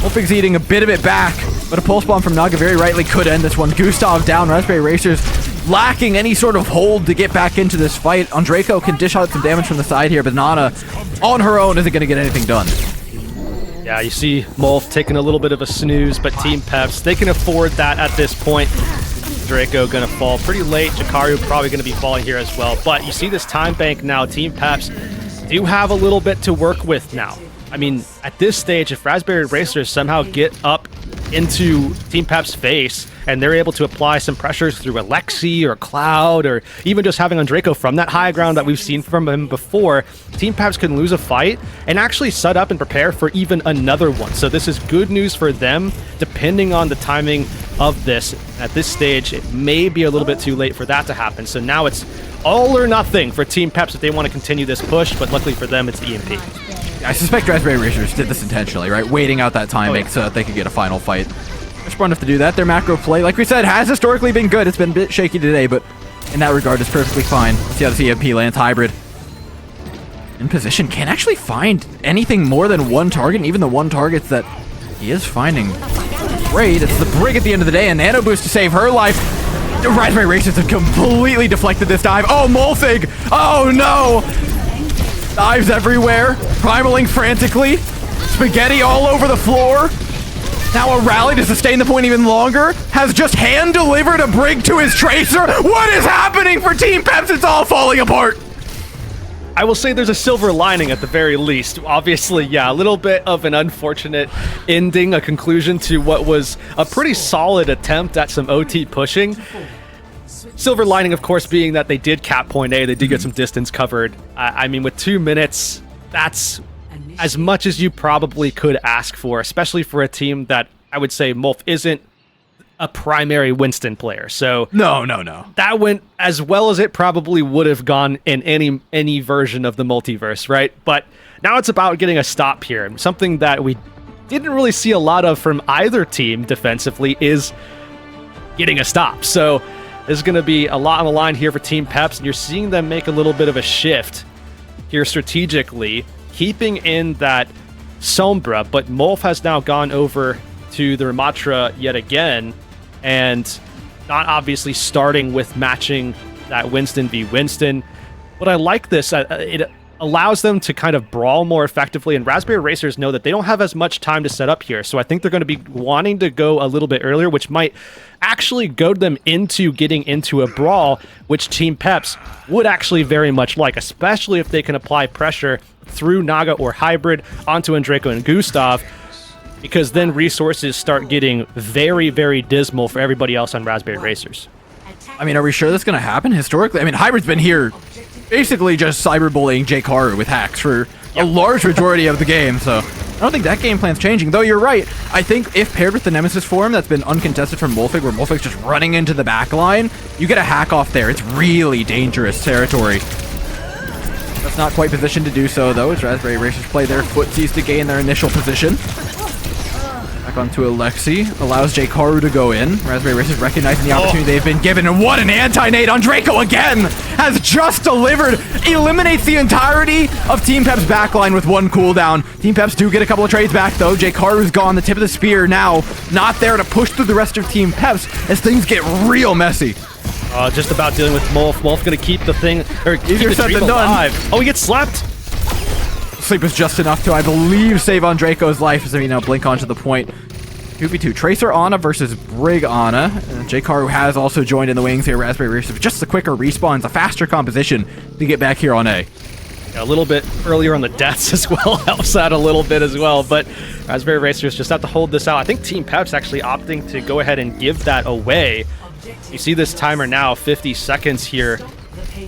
Wolfig's eating a bit of it back, but a pulse bomb from Naga very rightly could end this one. Gustav down, Raspberry Racers lacking any sort of hold to get back into this fight. Andreko can dish out some damage from the side here, but Nana on her own isn't going to get anything done. Yeah, you see Molf taking a little bit of a snooze, but Team PEPS, they can afford that at this point. Draco gonna fall pretty late. Jkaru probably gonna be falling here as well. But you see this time bank now. Team PEPS do have a little bit to work with now. I mean, at this stage, if Raspberry Racers somehow get up into Team PEP's face and they're able to apply some pressures through Alexi or Cloud or even just having Andreko from that high ground that we've seen from him before, Team PEPS can lose a fight and actually set up and prepare for even another one. So this is good news for them, depending on the timing of this. At this stage, it may be a little bit too late for that to happen. So now it's all or nothing for Team PEPS if they want to continue this push, but luckily for them, it's the EMP. I suspect Raspberry Racers did this intentionally, right? Waiting out that timing so that they could get a final fight. They're smart enough to do that. Their macro play, like we said, has historically been good. It's been a bit shaky today, but in that regard, it's perfectly fine. Let's see how the EMP lands. Hybrid in position, can't actually find anything more than one target, and even the one targets that he is finding great. It's the Brig at the end of the day, and Nano Boost to save her life. The Raspberry Racers have completely deflected this dive. Oh, Molfig! Oh no! Dives everywhere, primaling frantically, spaghetti all over the floor. Now a rally to sustain the point even longer, has just hand-delivered a Brig to his Tracer. What is happening for Team PEPS? It's all falling apart. I will say there's a silver lining at the very least. Obviously, yeah, a little bit of an unfortunate ending, a conclusion to what was a pretty solid attempt at some OT pushing. Silver lining, of course, being that they did cap point A. They did get some distance covered. I mean, with 2 minutes, that's as much as you probably could ask for, especially for a team that I would say Molf isn't a primary Winston player. So no. That went as well as it probably would have gone in any version of the multiverse, right? But now it's about getting a stop here. And something that we didn't really see a lot of from either team defensively is getting a stop. So there's going to be a lot on the line here for Team PEPS, and you're seeing them make a little bit of a shift here strategically, keeping in that Sombra, but Molf has now gone over to the Ramatra yet again, and not obviously starting with matching that Winston v Winston. But I like this. It allows them to kind of brawl more effectively, and Raspberry Racers know that they don't have as much time to set up here, so I think they're going to be wanting to go a little bit earlier, which might actually goad them into getting into a brawl, which Team PEPS would actually very much like, especially if they can apply pressure through Naga or Hybrid onto Andreko and Gustav, because then resources start getting very, very dismal for everybody else on Raspberry Racers. I mean, are we sure that's going to happen historically? I mean, Hybrid's been here basically just cyberbullying Jkaru with hacks for a large majority of the game, so I don't think that game plan's changing. Though you're right, I think if paired with the Nemesis form that's been uncontested from Molfig, where Molfig's just running into the back line, you get a hack off there. It's really dangerous territory. That's not quite positioned to do so, though, as Raspberry Racers play their footsies to gain their initial position. Back onto Alexi. Allows Jkaru to go in. Raspberry Racers recognizing the opportunity they've been given. And what an anti-nade on Draco again! Has just delivered. Eliminates the entirety of Team PEP's backline with one cooldown. Team PEPs do get a couple of trades back though. Jkaru's gone. The tip of the spear now not there to push through the rest of Team PEPs as things get real messy. Just about dealing with Molf. Molf gonna keep the thing, or keep Easier the said dream than done. alive. Oh, he gets slapped. Sleep is just enough to, I believe, save on Draco's life as we now blink onto the point. 2v2. Tracer Ana versus Brig Ana. Jkaru has also joined in the wings here. Raspberry Racers. Just the quicker respawns, a faster composition to get back here on A. A little bit earlier on the deaths as well helps out a little bit as well, but Raspberry Racers just have to hold this out. I think Team PEP's actually opting to go ahead and give that away. You see this timer now, 50 seconds here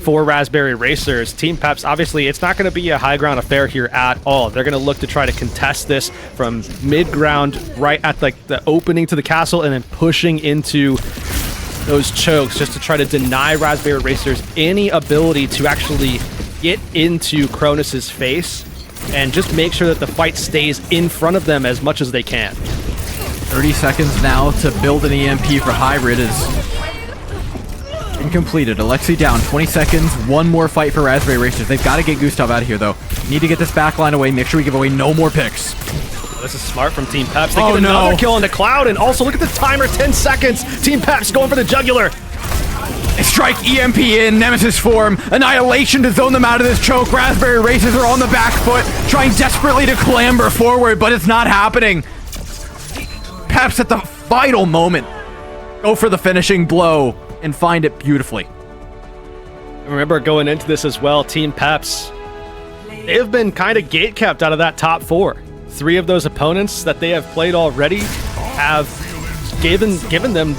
for Raspberry Racers. Team PEPS, obviously, it's not going to be a high ground affair here at all. They're going to look to try to contest this from mid-ground, right at like the opening to the castle, and then pushing into those chokes just to try to deny Raspberry Racers any ability to actually get into Cronus's face and just make sure that the fight stays in front of them as much as they can. 30 seconds now to build an EMP for Hybrid is completed. Alexi down. 20 seconds. One more fight for Raspberry Racers. They've got to get Gustav out of here, though. Need to get this backline away. Make sure we give away no more picks. This is smart from Team PEPS. They get another kill on the Cloud, and also look at the timer, 10 seconds. Team PEPS going for the jugular. Strike EMP in, Nemesis form, Annihilation to zone them out of this choke. Raspberry Racers are on the back foot, trying desperately to clamber forward, but it's not happening. PEPS at the vital moment go for the finishing blow and find it beautifully. Remember going into this as well, Team PEPS, they've been kind of gate-kept out of that top four. 3 of those opponents that they have played already have given them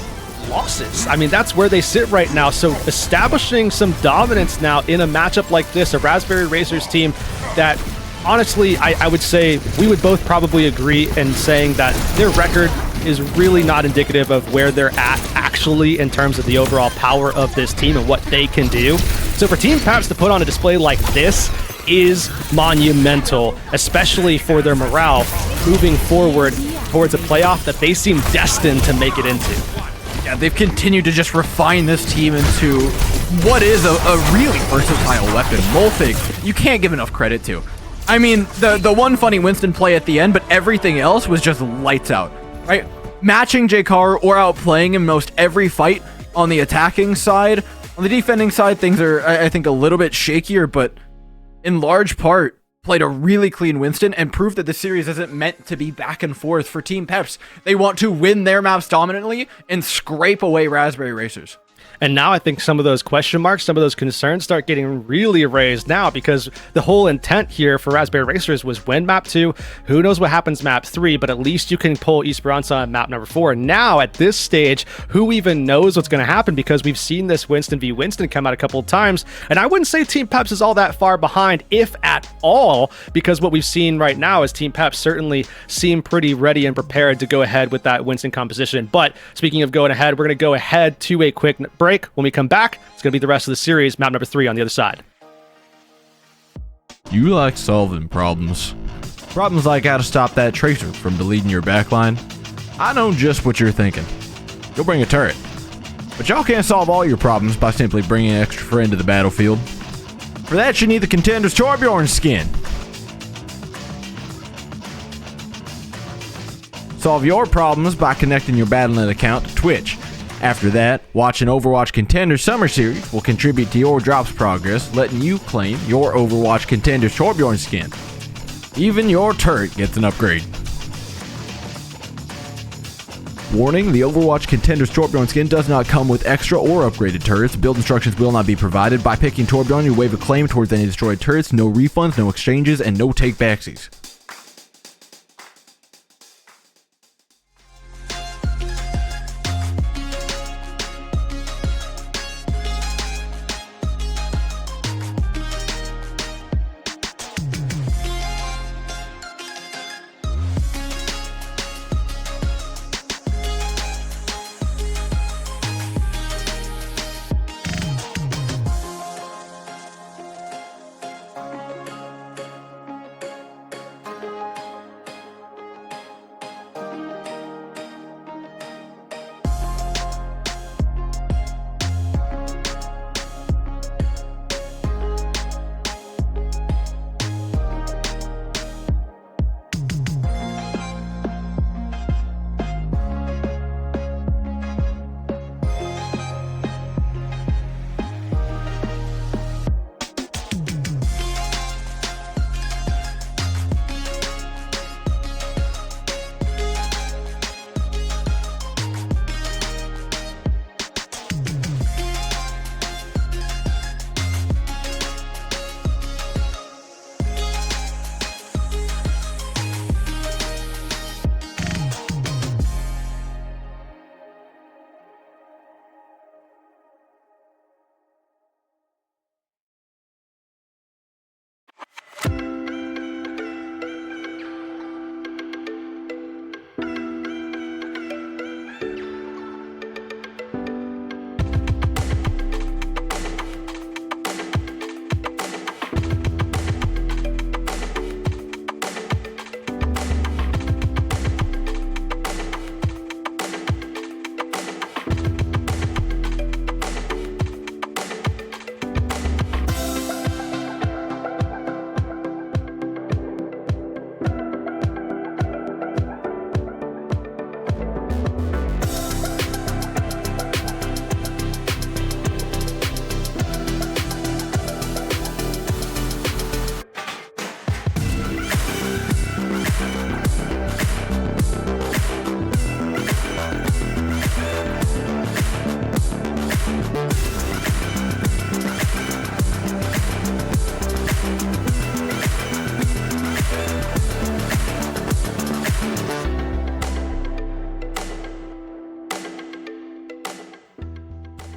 losses. I mean, that's where they sit right now. So establishing some dominance now in a matchup like this, a Raspberry Racers team that honestly, I would say we would both probably agree in saying that their record is really not indicative of where they're at actually in terms of the overall power of this team and what they can do. So for Team PEPS to put on a display like this is monumental, especially for their morale moving forward towards a playoff that they seem destined to make it into. Yeah, they've continued to just refine this team into what is a really versatile weapon. Molfig, you can't give enough credit to. I mean, the one funny Winston play at the end, but everything else was just lights out, right? Matching Jkaru or outplaying him most every fight on the attacking side. On the defending side, things are, I think, a little bit shakier, but in large part, played a really clean Winston and proved that the series isn't meant to be back and forth for Team PEPS. They want to win their maps dominantly and scrape away Raspberry Racers. And now I think some of those question marks, some of those concerns start getting really raised now, because the whole intent here for Raspberry Racers was win map 2. Who knows what happens map 3, but at least you can pull Esperanza on map number 4. Now at this stage, who even knows what's going to happen, because we've seen this Winston v Winston come out a couple of times, and I wouldn't say Team PEPS is all that far behind, if at all, because what we've seen right now is Team PEPS certainly seem pretty ready and prepared to go ahead with that Winston composition. But speaking of going ahead, we're going to go ahead to a quick break. When we come back, it's going to be the rest of the series, map number 3 on the other side. You like solving problems. Problems like how to stop that tracer from deleting your backline. I know just what you're thinking. You'll bring a turret. But y'all can't solve all your problems by simply bringing an extra friend to the battlefield. For that, you need the Contenders Torbjorn skin. Solve your problems by connecting your Battle.net account to Twitch. After that, watching Overwatch Contenders Summer Series will contribute to your drops progress, letting you claim your Overwatch Contenders Torbjorn skin. Even your turret gets an upgrade. Warning, the Overwatch Contenders Torbjorn skin does not come with extra or upgraded turrets. Build instructions will not be provided. By picking Torbjorn, you waive a claim towards any destroyed turrets. No refunds, no exchanges, and no take-backsies.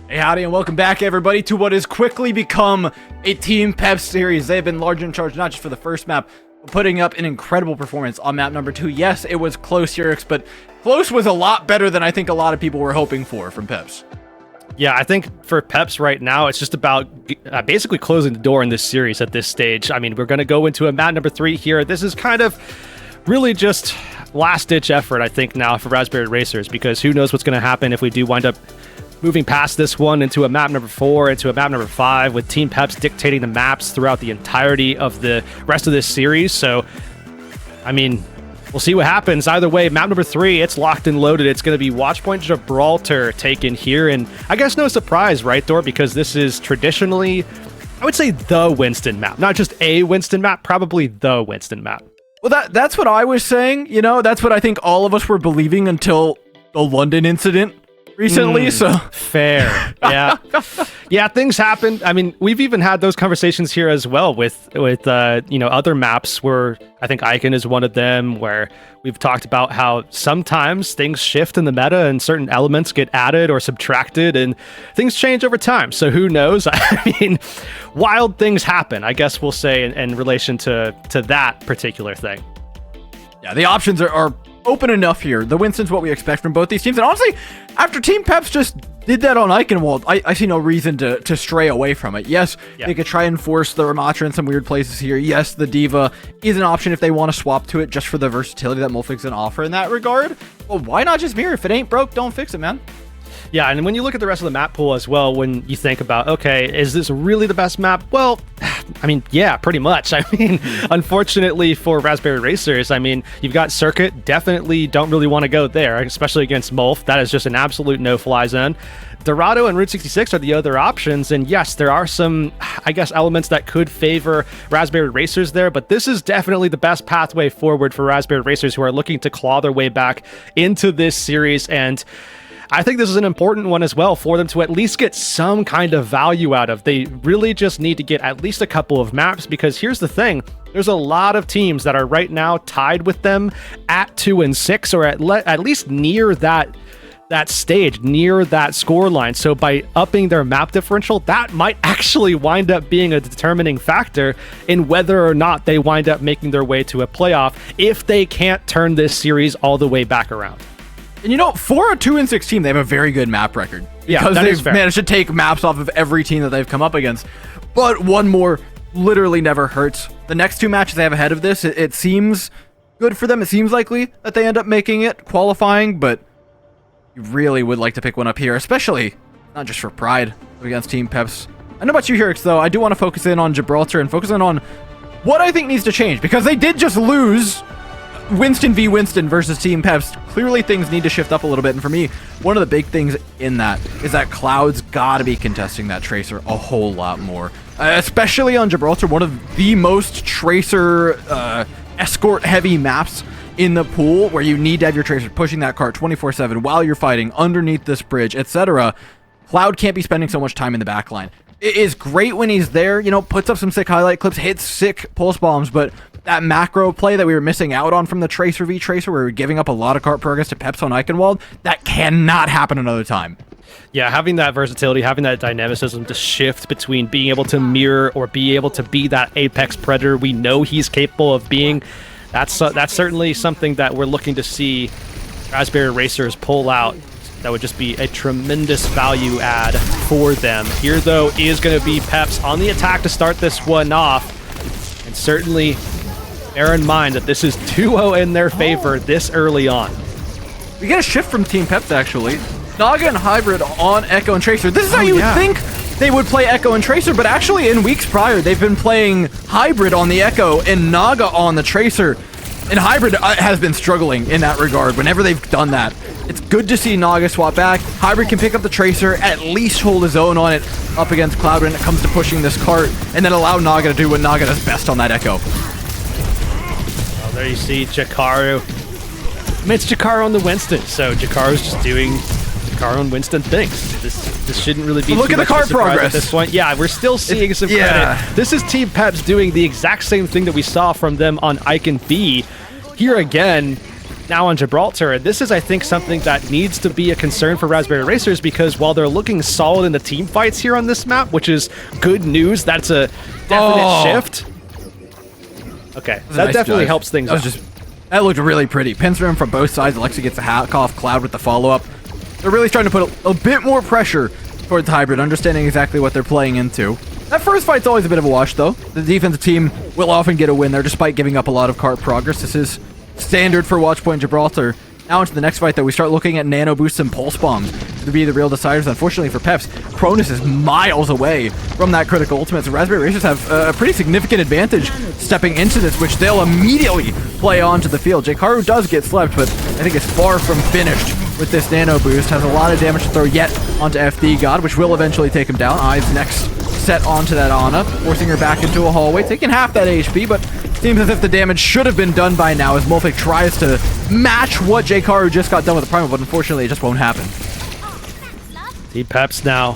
Hey, howdy, and welcome back, everybody, to what has quickly become a Team PEPS series. They have been large in charge, not just for the first map, but putting up an incredible performance on map number 2. Yes, it was close, Yerix, but close was a lot better than I think a lot of people were hoping for from PEPS. Yeah, I think for PEPS right now, it's just about basically closing the door in this series at this stage. I mean, we're going to go into a map number 3 here. This is kind of really just last-ditch effort, I think, now for Raspberry Racers, because who knows what's going to happen if we do wind up moving past this one into a map number 4, into a map number 5, with Team PEPS dictating the maps throughout the entirety of the rest of this series. So, I mean, we'll see what happens. Either way, map number 3, it's locked and loaded. It's going to be Watchpoint Gibraltar taken here. And I guess no surprise, right, Thor? Because this is traditionally, I would say, the Winston map. Not just a Winston map, probably the Winston map. Well, that's what I was saying. You know, that's what I think all of us were believing until the London incident recently. So fair. Yeah, things happen. I mean, we've even had those conversations here as well with other maps, where I think Icon is one of them, where we've talked about how sometimes things shift in the meta and certain elements get added or subtracted and things change over time. So who knows? I mean, wild things happen, I guess we'll say, in relation to that particular thing. Yeah, the options are open enough here. The Winston's what we expect from both these teams. And honestly, after Team PEPS just did that on Eichenwald, I see no reason to stray away from it. Yes, they could try and force the Ramatra in some weird places here. Yes, the Diva is an option if they want to swap to it just for the versatility that Mulfig's can offer in that regard. Well, why not just mirror? If it ain't broke, don't fix it, man. Yeah, and when you look at the rest of the map pool as well, when you think about, okay, is this really the best map? Well, I mean, yeah, pretty much. I mean, unfortunately for Raspberry Racers, I mean, you've got Circuit, definitely don't really want to go there, especially against Mulf. That is just an absolute no-fly zone. Dorado and Route 66 are the other options, and yes, there are some, I guess, elements that could favor Raspberry Racers there, but this is definitely the best pathway forward for Raspberry Racers who are looking to claw their way back into this series, and I think this is an important one as well for them to at least get some kind of value out of. They really just need to get at least a couple of maps, because here's the thing. There's a lot of teams that are right now tied with them at 2 and 6, or at least near that stage, near that score line. So by upping their map differential, that might actually wind up being a determining factor in whether or not they wind up making their way to a playoff if they can't turn this series all the way back around. And you know, for a 2 and 6 team, they have a very good map record. Because they've managed to take maps off of every team that they've come up against. But one more literally never hurts. The next 2 matches they have ahead of this, it seems good for them. It seems likely that they end up making it, qualifying, but you really would like to pick one up here, especially not just for pride against Team PEPS. I know about you, Hirix, though. I do want to focus in on Gibraltar and focus in on what I think needs to change, because they did just lose Winston v. Winston versus Team PEPS. Clearly things need to shift up a little bit, and for me, one of the big things in that is that Cloud's gotta be contesting that Tracer a whole lot more. Especially on Gibraltar, one of the most Tracer escort-heavy maps in the pool, where you need to have your Tracer pushing that cart 24/7 while you're fighting underneath this bridge, etc. Cloud can't be spending so much time in the backline. It is great when he's there, you know, puts up some sick highlight clips, hits sick pulse bombs, but that macro play that we were missing out on from the Tracer v Tracer, where we were giving up a lot of cart progress to PEPS on Eichenwald, that cannot happen another time. Yeah, having that versatility, having that dynamicism to shift between being able to mirror or be able to be that apex predator we know he's capable of being, that's certainly something that we're looking to see Raspberry Racers pull out. That would just be a tremendous value add for them. Here, though, is going to be PEPS on the attack to start this one off. And certainly bear in mind that this is 2-0 in their favor this early on. We get a shift from Team PEPS, actually. Naga and Hybrid on Echo and Tracer. This is how you would think they would play Echo and Tracer, but actually in weeks prior, they've been playing Hybrid on the Echo and Naga on the Tracer. And Hybrid has been struggling in that regard whenever they've done that. It's good to see Naga swap back. Hybrid can pick up the Tracer, at least hold his own on it up against Cloud when it comes to pushing this cart, and then allow Naga to do what Naga does best on that Echo. Well, there you see Jakaru. I mean, it's Jakaru on the Winston, so Jakaru's just doing Jakaru and Winston things. This shouldn't really be look too at the much of a cart surprise progress at this point. Yeah, we're still seeing some credit. This is Team PEPS doing the exact same thing that we saw from them on Icon B. Here again, now on Gibraltar. And this is, I think, something that needs to be a concern for Raspberry Racers, because while they're looking solid in the team fights here on this map, which is good news, that's a definite shift. Okay, that nice definitely dive. helps things out. That looked really pretty. Pins from both sides. Alexi gets a hack off Cloud with the follow-up. They're really starting to put a bit more pressure towards Hybrid, understanding exactly what they're playing into. That first fight's always a bit of a wash, though. The defensive team will often get a win there, despite giving up a lot of cart progress. This is standard for Watchpoint Gibraltar. Now into the next fight, though, we start looking at nano boosts and pulse bombs to be the real deciders. Unfortunately for PEPS, Cronus is miles away from that critical ultimate, so Raspberry Racers have a pretty significant advantage stepping into this, which they'll immediately play onto the field. Jkaru does get slept, but I think it's far from finished with this nano boost. Has a lot of damage to throw yet onto FD God, which will eventually take him down. Eyes next set onto that Ana, forcing her back into a hallway, taking half that HP, but seems as if the damage should have been done by now as Molfig tries to match what Jkaru just got done with the Primal, but unfortunately it just won't happen. Team PEPS now.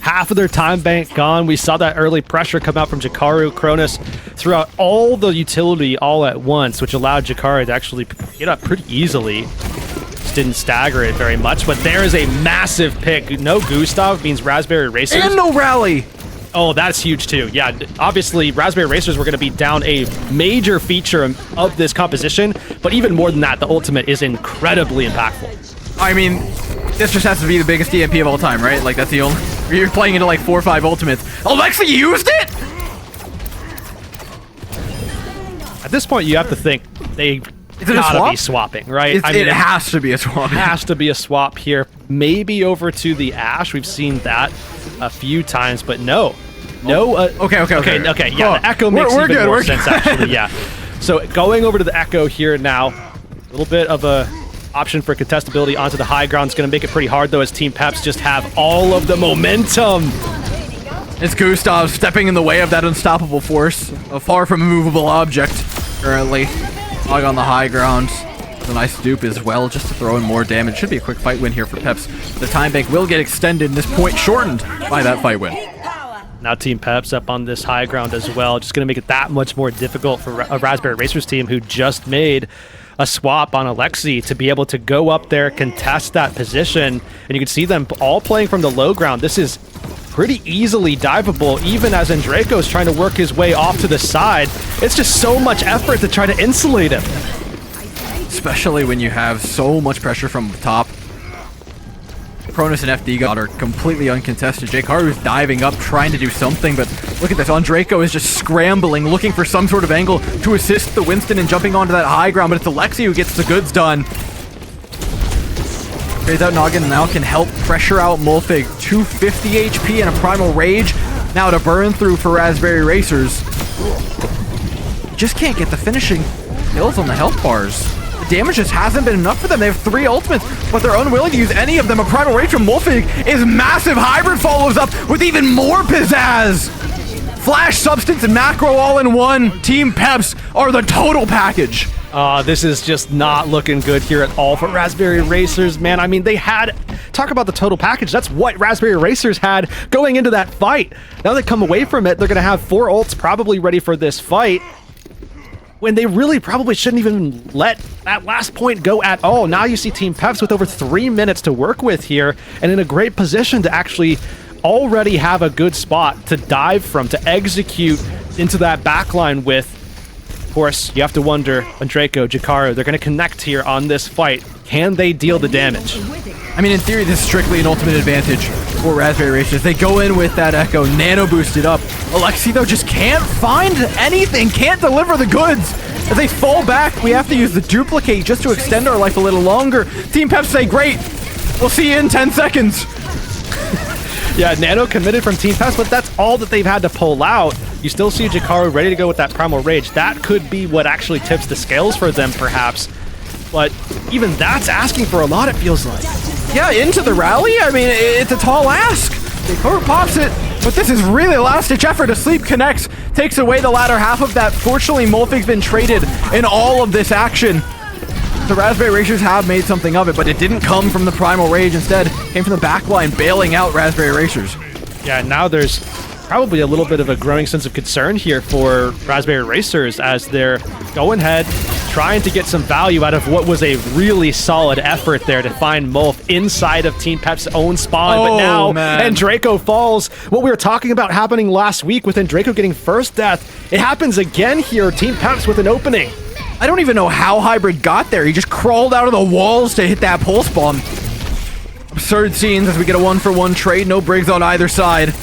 Half of their time bank gone. We saw that early pressure come out from Jkaru. Cronus threw out all the utility all at once, which allowed Jkaru to actually get up pretty easily. Just didn't stagger it very much, but there is a massive pick. No Gustav means Raspberry Racers. And no rally! Oh, that's huge too. Yeah, obviously Raspberry Racers were going to be down a major feature of this composition, but even more than that, the ultimate is incredibly impactful. I mean, this just has to be the biggest EMP of all time, right? Like, that's the only... You're playing into like 4 or 5 ultimates. Alexi used it?! At this point, you have to think they gotta be swapping, right? I mean, it has to be a swap. It has to be a swap here. Maybe over to the Ashe. We've seen that a few times, but no. No. Okay. Yeah, the Echo makes even more sense, actually. Yeah. So going over to the Echo here now. A little bit of a option for contestability onto the high ground. It's going to make it pretty hard, though, as Team PEPS just have all of the momentum. It's Gustav stepping in the way of that unstoppable force. A far from immovable object, currently. Hog on the high ground. It's a nice dupe as well, just to throw in more damage. Should be a quick fight win here for PEPS. The time bank will get extended, and this point shortened by that fight win. Now Team PEPS up on this high ground as well. Just going to make it that much more difficult for a Raspberry Racers team who just made a swap on Alexi to be able to go up there, contest that position. And you can see them all playing from the low ground. This is pretty easily diveable, even as Andraco's trying to work his way off to the side. It's just so much effort to try to insulate him. Especially when you have so much pressure from the top. Cronus and FD God are completely uncontested. Jkaru's diving up, trying to do something, but look at this. Andraco is just scrambling, looking for some sort of angle to assist the Winston and jumping onto that high ground, but it's Alexi who gets the goods done. Trades out Noggin now can help pressure out Molfig. 250 HP and a Primal Rage now to burn through for Raspberry Racers. Just can't get the finishing kills on the health bars. The damage just hasn't been enough for them. They have 3 ultimates, but they're unwilling to use any of them. A Primal Rage from Molfig is massive. Hybrid follows up with even more pizzazz. Flash, Substance, and Macro all in one. Team PEPS are the total package. This is just not looking good here at all for Raspberry Racers, man. I mean, they had... Talk about the total package. That's what Raspberry Racers had going into that fight. Now they come away from it, they're going to have 4 ults probably ready for this fight, when they really probably shouldn't even let that last point go at all. Now you see Team PEPS with over 3 minutes to work with here, and in a great position to actually already have a good spot to dive from, to execute into that backline with. Of course, you have to wonder, Andraco, Jkaru, they're going to connect here on this fight. Can they deal the damage? I mean, in theory, this is strictly an ultimate advantage for Raspberry Racers. They go in with that Echo, nano boosted up. Alexi, though, just can't find anything, can't deliver the goods. As they fall back, we have to use the duplicate just to extend our life a little longer. Team PEPS say, great, we'll see you in 10 seconds. Yeah, Nano committed from Team PEPS, but that's all that they've had to pull out. You still see Jkaru ready to go with that Primal Rage. That could be what actually tips the scales for them, perhaps. But even that's asking for a lot, it feels like. Yeah, into the rally? I mean, it's a tall ask. Jkaru pops it, but this is really a last-ditch effort. Asleep connects, takes away the latter half of that. Fortunately, Molfig's been traded in all of this action. The Raspberry Racers have made something of it, but it didn't come from the Primal Rage. Instead, came from the backline, bailing out Raspberry Racers. Yeah, now there's probably a little bit of a growing sense of concern here for Raspberry Racers as they're going ahead, trying to get some value out of what was a really solid effort there to find Mulf inside of Team Pep's own spawn. But now, man. Andraco falls. What we were talking about happening last week with Andraco getting first death, it happens again here. Team Pep's with an opening. I don't even know how Hybrid got there. He just crawled out of the walls to hit that pulse bomb. Absurd scenes as we get a 1-for-1 trade. No Briggs on either side.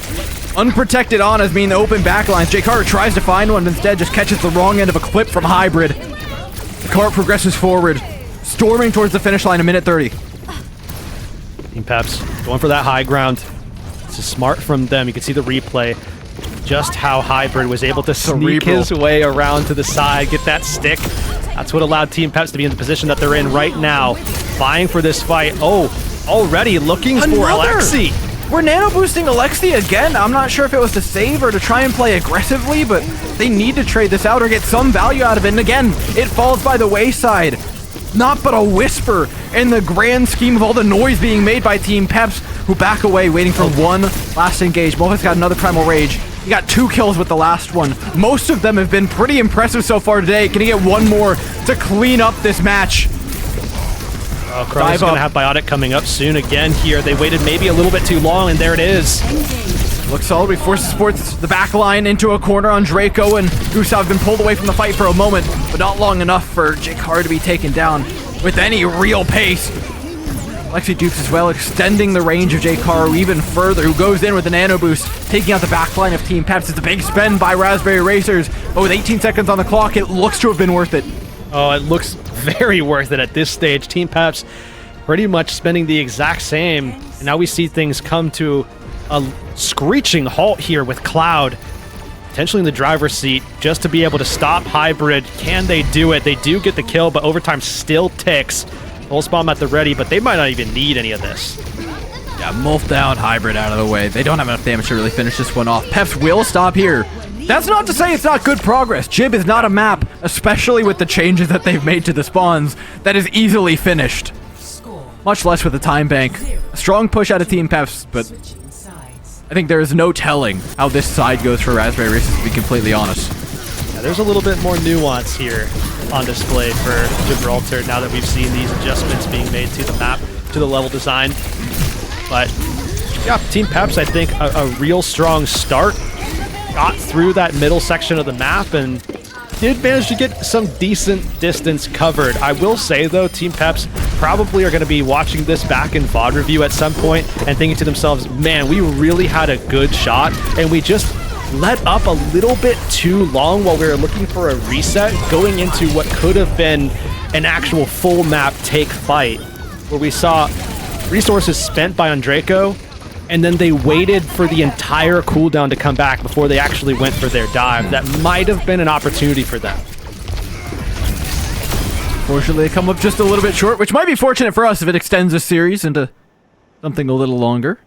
Unprotected Anas mean the open backlines. J-Cart tries to find one, but instead just catches the wrong end of a clip from Hybrid. The cart progresses forward, storming towards the finish line in minute 30. Team Peps going for that high ground. This is smart from them. You can see the replay. Just how Hybrid was able to sneak his way around to the side, get that stick. That's what allowed Team Peps to be in the position that they're in right now, vying for this fight. Oh, already looking for Alexi. We're nano boosting Alexi again. I'm not sure if it was to save or to try and play aggressively, but they need to trade this out or get some value out of it. And again, it falls by the wayside. Not but a whisper in the grand scheme of all the noise being made by Team Peps, who back away waiting for one last engage. Mulf's got another Primal Rage. He got 2 kills with the last one. Most of them have been pretty impressive so far today. Can he get one more to clean up this match? Oh, Crowley's going to have Biotic coming up soon again here. They waited maybe a little bit too long, and there it is. Looks solid. We force the back line into a corner on Draco, and Gustav have been pulled away from the fight for a moment, but not long enough for J-Car to be taken down with any real pace. Alexi dupes as well, extending the range of J-Caro even further, who goes in with a nano boost, taking out the backline of Team Peps. It's a big spend by Raspberry Racers, but with 18 seconds on the clock, it looks to have been worth it. Oh, it looks very worth it at this stage. Team Peps pretty much spending the exact same. And now we see things come to a screeching halt here with Cloud potentially in the driver's seat just to be able to stop Hybrid. Can they do it? They do get the kill, but overtime still ticks. Pulse bomb at the ready, but they might not even need any of this. Yeah, Mulf down, Hybrid out of the way. They don't have enough damage to really finish this one off. Peps will stop here. That's not to say it's not good progress. Jib is not a map, especially with the changes that they've made to the spawns, that is easily finished. Much less with the time bank. A strong push out of Team Peps, but I think there is no telling how this side goes for Raspberry Racers, to be completely honest. Yeah, there's a little bit more nuance here on display for Gibraltar now that we've seen these adjustments being made to the map, to the level design. But yeah, Team Peps, I think, a real strong start. Got through that middle section of the map and did manage to get some decent distance covered. I will say, though, Team Peps probably are going to be watching this back in VOD review at some point and thinking to themselves, man, we really had a good shot and we just let up a little bit too long while we were looking for a reset, going into what could have been an actual full map take fight, where we saw resources spent by Andraco, and then they waited for the entire cooldown to come back before they actually went for their dive. That might have been an opportunity for them. Fortunately, they come up just a little bit short, which might be fortunate for us if it extends this series into something a little longer.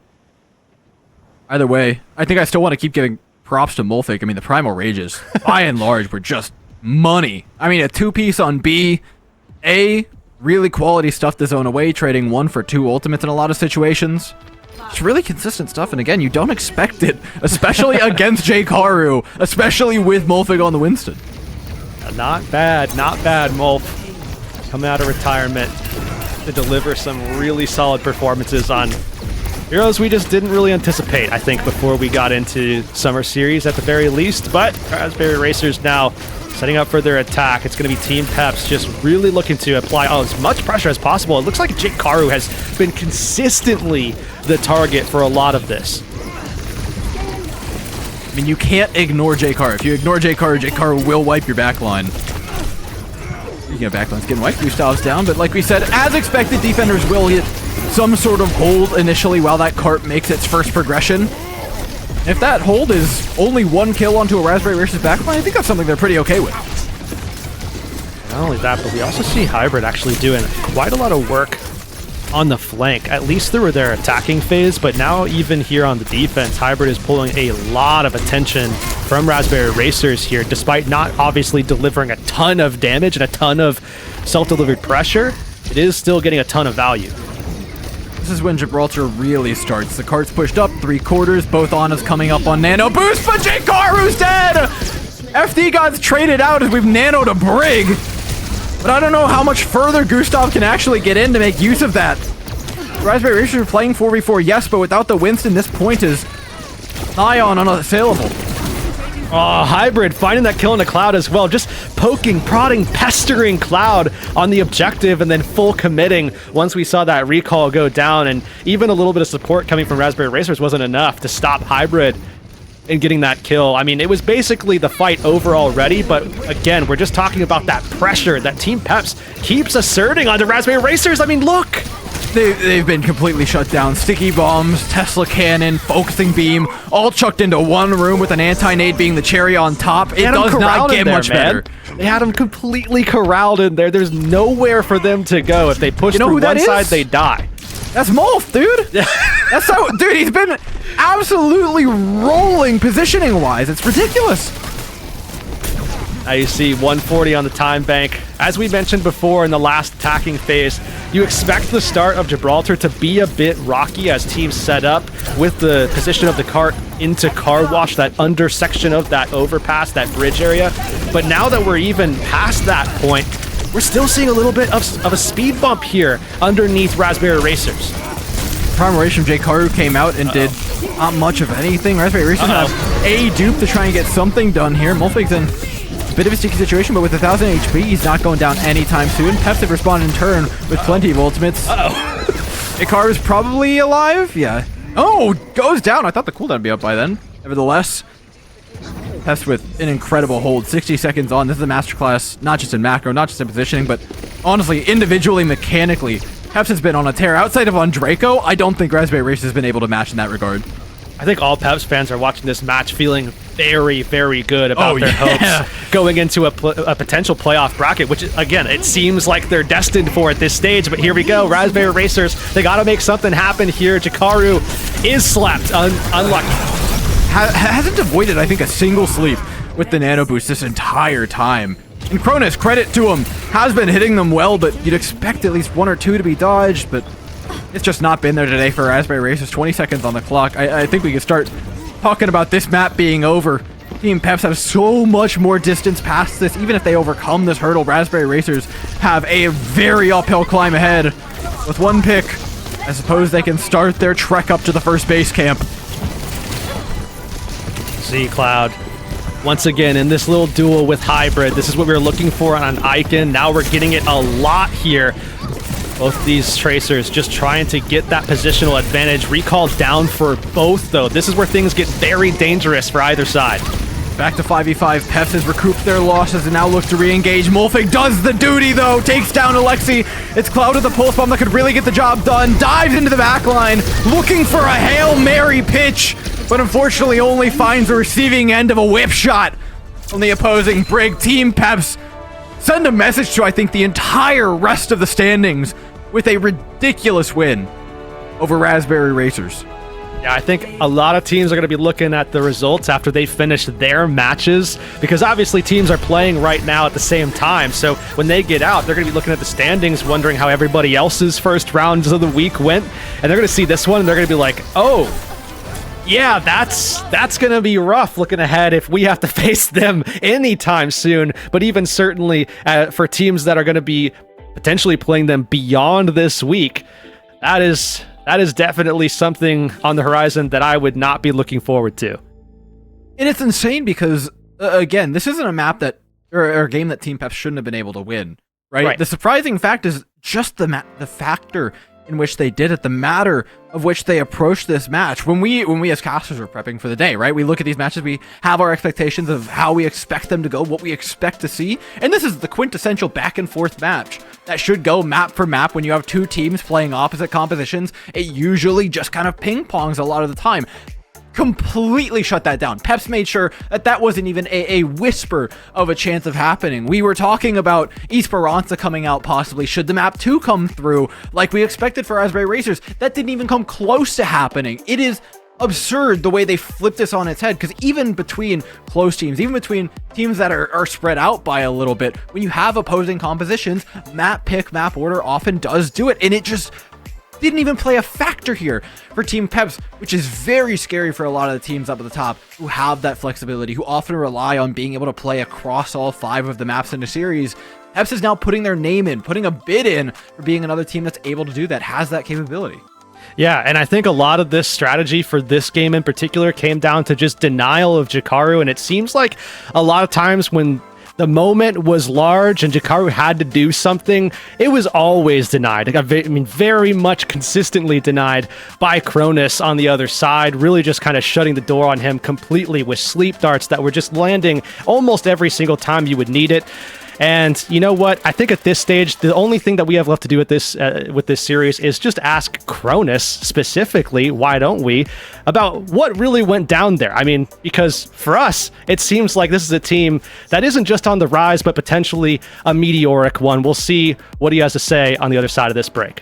Either way, I think I still want to keep giving props to Mulfik. I mean, the Primal Rages, by and large, were just money. I mean, a 2-piece on B, A, really quality stuff to zone away, trading 1 for 2 ultimates in a lot of situations. It's really consistent stuff, and again, you don't expect it, especially against J-Karu, especially with Mulfig on the Winston. Not bad, Mulf. Coming out of retirement to deliver some really solid performances on heroes we just didn't really anticipate, I think, before we got into Summer Series at the very least. But Raspberry Racers now setting up for their attack. It's going to be Team Peps just really looking to apply as much pressure as possible. It looks like J-Karu has been consistently the target for a lot of this. I mean, you can't ignore J-Karu. If you ignore J-Karu, J-Karu will wipe your backline. Speaking of backlines getting wiped, Gustav's down, but like we said, as expected, defenders will hit some sort of hold initially while that cart makes its first progression. If that hold is only 1 kill onto a Raspberry Racers backline, I think that's something they're pretty okay with. Not only that, but we also see Hybrid actually doing quite a lot of work on the flank, at least through their attacking phase, but now even here on the defense, Hybrid is pulling a lot of attention from Raspberry Racers here, despite not obviously delivering a ton of damage and a ton of self-delivered pressure. It is still getting a ton of value. This is when Gibraltar really starts. The cart's pushed up 3/4, both Anas coming up on nano boost, but J-Karu's dead! FD Gods traded out as we've nanoed a Brig. But I don't know how much further Gustav can actually get in to make use of that. Raspberry Racers are playing 4v4, yes, but without the Winston, this point is nigh on unassailable. Oh, Hybrid finding that kill in the Cloud as well. Just poking, prodding, pestering Cloud on the objective and then full committing once we saw that recall go down. And even a little bit of support coming from Raspberry Racers wasn't enough to stop Hybrid in getting that kill. I mean, it was basically the fight over already, but again, we're just talking about that pressure that Team PEPS keeps asserting onto Raspberry Racers. I mean, look! They've been completely shut down. Sticky bombs, Tesla cannon, focusing beam, all chucked into one room with an anti-nade being the cherry on top. It does not get much better. They had him completely corralled in there. There's nowhere for them to go. If they push through one side, they die. That's Molf, dude. That's so, dude. He's been absolutely rolling positioning-wise. It's ridiculous. Now you see 140 on the time bank. As we mentioned before in the last attacking phase, you expect the start of Gibraltar to be a bit rocky as teams set up with the position of the cart into car wash, that under section of that overpass, that bridge area. But now that we're even past that point, we're still seeing a little bit of a speed bump here underneath Raspberry Racers. Prime Rage from Jkaru came out and did not much of anything. Raspberry Racers have a dupe to try and get something done here. Molfig's in a bit of a sticky situation, but with 1,000 HP, he's not going down anytime soon. PEPS have responded in turn with plenty of ultimates. Jkaru's probably alive? Yeah. Oh, goes down. I thought the cooldown would be up by then. Nevertheless, PEPS with an incredible hold. 60 seconds on. This is a masterclass, not just in macro, not just in positioning, but honestly, individually, mechanically. PEPS has been on a tear. Outside of on Draco, I don't think Raspberry Racers has been able to match in that regard. I think all PEPS fans are watching this match feeling very, very good about their hopes going into a potential playoff bracket, which, again, it seems like they're destined for at this stage, but here we go. Raspberry Racers, they got to make something happen here. Jkaru is slapped. Unlucky. Hasn't avoided, I think, a single sleep with the nano boost this entire time. And Cronus, credit to him, has been hitting them well, but you'd expect at least one or two to be dodged, but it's just not been there today for Raspberry Racers. 20 seconds on the clock. I think we can start talking about this map being over. Team PEPS have so much more distance past this. Even if they overcome this hurdle, Raspberry Racers have a very uphill climb ahead. With one pick, I suppose they can start their trek up to the first base camp. Z Cloud once again in this little duel with Hybrid. This is what we were looking for on an Icon. Now we're getting it a lot here. Both these Tracers just trying to get that positional advantage. Recall down for both, though. This is where things get very dangerous for either side. Back to 5v5. PEPS has recouped their losses and now look to re-engage. Molfig does the duty, though. Takes down Alexi. It's Cloud with the pulse bomb that could really get the job done. Dives into the back line, looking for a Hail Mary pitch, but unfortunately only finds the receiving end of a whip shot from the opposing brig. Team PEPS send a message to, I think, the entire rest of the standings with a ridiculous win over Raspberry Racers. Yeah, I think a lot of teams are going to be looking at the results after they finish their matches, because obviously teams are playing right now at the same time. So when they get out, they're going to be looking at the standings, wondering how everybody else's first rounds of the week went. And they're going to see this one, and they're going to be like, oh, yeah, that's going to be rough looking ahead if we have to face them anytime soon. But even certainly for teams that are going to be potentially playing them beyond this week, that is definitely something on the horizon that I would not be looking forward to. And it's insane because, again, this isn't a map that, or a game that Team PEPS shouldn't have been able to win, right? The surprising fact is just the factor in which they did it, the matter of which they approached this match. When we as casters are prepping for the day, right? We look at these matches, we have our expectations of how we expect them to go, what we expect to see. And this is the quintessential back and forth match that should go map for map. When you have two teams playing opposite compositions, it usually just kind of ping pongs a lot of the time. Completely shut that down. PEPS made sure that that wasn't even a whisper of a chance of happening. We were talking about Esperanza coming out possibly should the map 2 come through like we expected for Raspberry Racers. That didn't even come close to happening. It is absurd the way they flipped this on its head, because even between close teams, even between teams that are spread out by a little bit, when you have opposing compositions, map pick, map order often does do it, and it just didn't even play a factor here for Team PEPS, which is very scary for a lot of the teams up at the top who have that flexibility, who often rely on being able to play across all 5 of the maps in a series. PEPS is now putting their name in, putting a bid in for being another team that's able to do that, has that capability. Yeah, and I think a lot of this strategy for this game in particular came down to just denial of Jakaru, and it seems like a lot of times when the moment was large and Jakaru had to do something, it was always denied. Very much consistently denied by Cronus on the other side, really just kind of shutting the door on him completely with sleep darts that were just landing almost every single time you would need it. And you know what? I think at this stage, the only thing that we have left to do with this series is just ask Cronus specifically, why don't we, about what really went down there. I mean, because for us, it seems like this is a team that isn't just on the rise, but potentially a meteoric one. We'll see what he has to say on the other side of this break.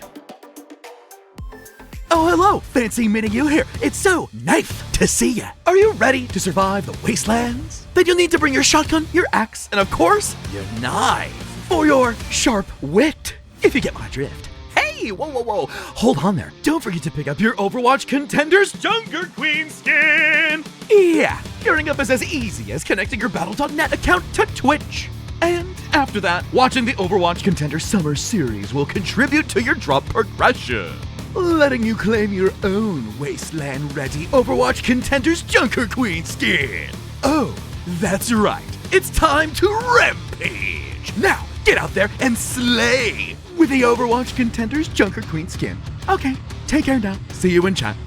Oh, hello! Fancy meeting you here. It's so nice to see ya. Are you ready to survive the wastelands? Then you'll need to bring your shotgun, your axe, and of course, your knife for your sharp wit, if you get my drift. Hey, whoa. Hold on there. Don't forget to pick up your Overwatch Contenders Junker Queen skin. Yeah, gearing up is as easy as connecting your Battle.net account to Twitch. And after that, watching the Overwatch Contenders Summer Series will contribute to your drop progression, letting you claim your own wasteland-ready Overwatch Contenders Junker Queen skin. Oh, that's right. It's time to rampage. Now, get out there and slay with the Overwatch Contenders Junker Queen skin. Okay, take care now. See you in chat.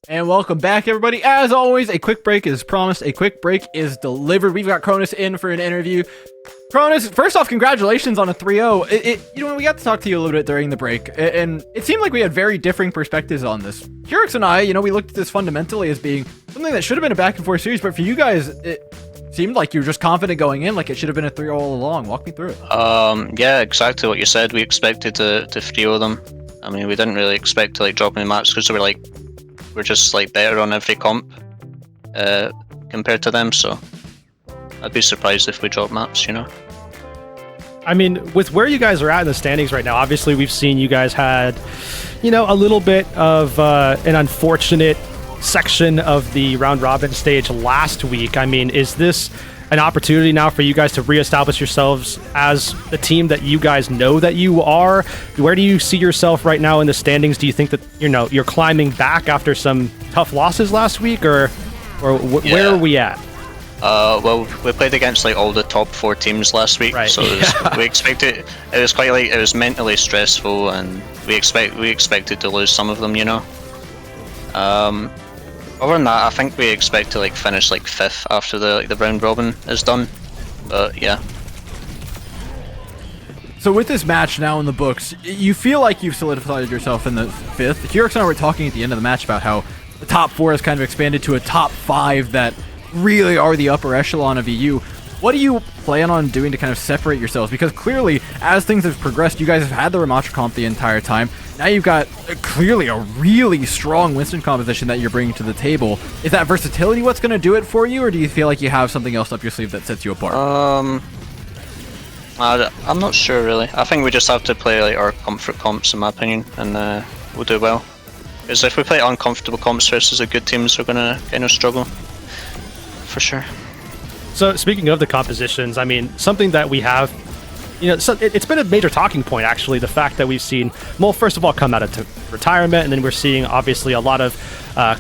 And welcome back, everybody. As always, a quick break is promised. A quick break is delivered. We've got Cronus in for an interview. Cronus, first off, congratulations on a 3-0. We got to talk to you a little bit during the break, and it seemed like we had very differing perspectives on this. Curix and I, we looked at this fundamentally as being something that should have been a back-and-forth series, but for you guys, it seemed like you were just confident going in, like it should have been a 3-0 all along. Walk me through it. Yeah, exactly what you said. We expected to 3-0 them. I mean, we didn't really expect to drop any maps because we're just better on every comp compared to them. So I'd be surprised if we drop maps, you know. I mean, with where you guys are at in the standings right now, obviously we've seen you guys had, a little bit of an unfortunate section of the round robin stage last week. I mean, is this an opportunity now for you guys to reestablish yourselves as the team that you guys know that you are? Where do you see yourself right now in the standings? Do you think that you're climbing back after some tough losses last week, or where are we at? Well, we played against like all the top 4 teams last week, right. So we expected it was quite it was mentally stressful, and we expected to lose some of them, you know. Other than that, I think we expect to finish 5th after the round robin is done. But yeah. So with this match now in the books, you feel like you've solidified yourself in the 5th. Kyrix and I were talking at the end of the match about how the top 4 has kind of expanded to a top 5 that really are the upper echelon of EU. What do you plan on doing to kind of separate yourselves? Because clearly, as things have progressed, you guys have had the Ramatra comp the entire time. Now you've got clearly a really strong Winston composition that you're bringing to the table. Is that versatility what's going to do it for you, or do you feel like you have something else up your sleeve that sets you apart? I'm not sure really. I think we just have to play our comfort comps, in my opinion, and we'll do well. Because if we play uncomfortable comps versus the good teams, we're gonna kind of struggle. For sure. So speaking of the compositions, I mean, something that we have, so it's been a major talking point, actually, the fact that we've seen Mulf, first of all, come out of retirement, and then we're seeing, obviously, a lot of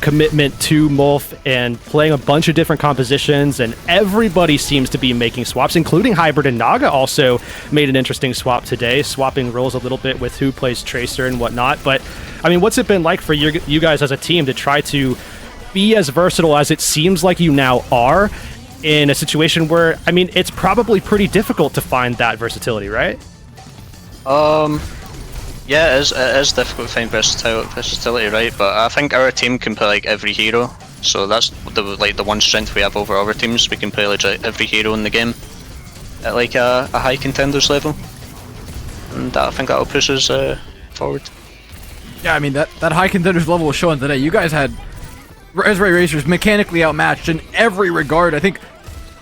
commitment to Mulf and playing a bunch of different compositions, and everybody seems to be making swaps, including Hybrid and Naga also made an interesting swap today, swapping roles a little bit with who plays Tracer and whatnot. But, I mean, what's it been like for you guys as a team to try to be as versatile as it seems like you now are in a situation where, I mean, it's probably pretty difficult to find that versatility, right? Yeah, it is difficult to find versatility, right? But I think our team can play every hero, so that's the one strength we have over other teams. We can play every hero in the game at a high contenders level, and I think that'll push us forward. Yeah, I mean, that high contenders level was showing today. You guys had Resurrect Racers mechanically outmatched in every regard. I think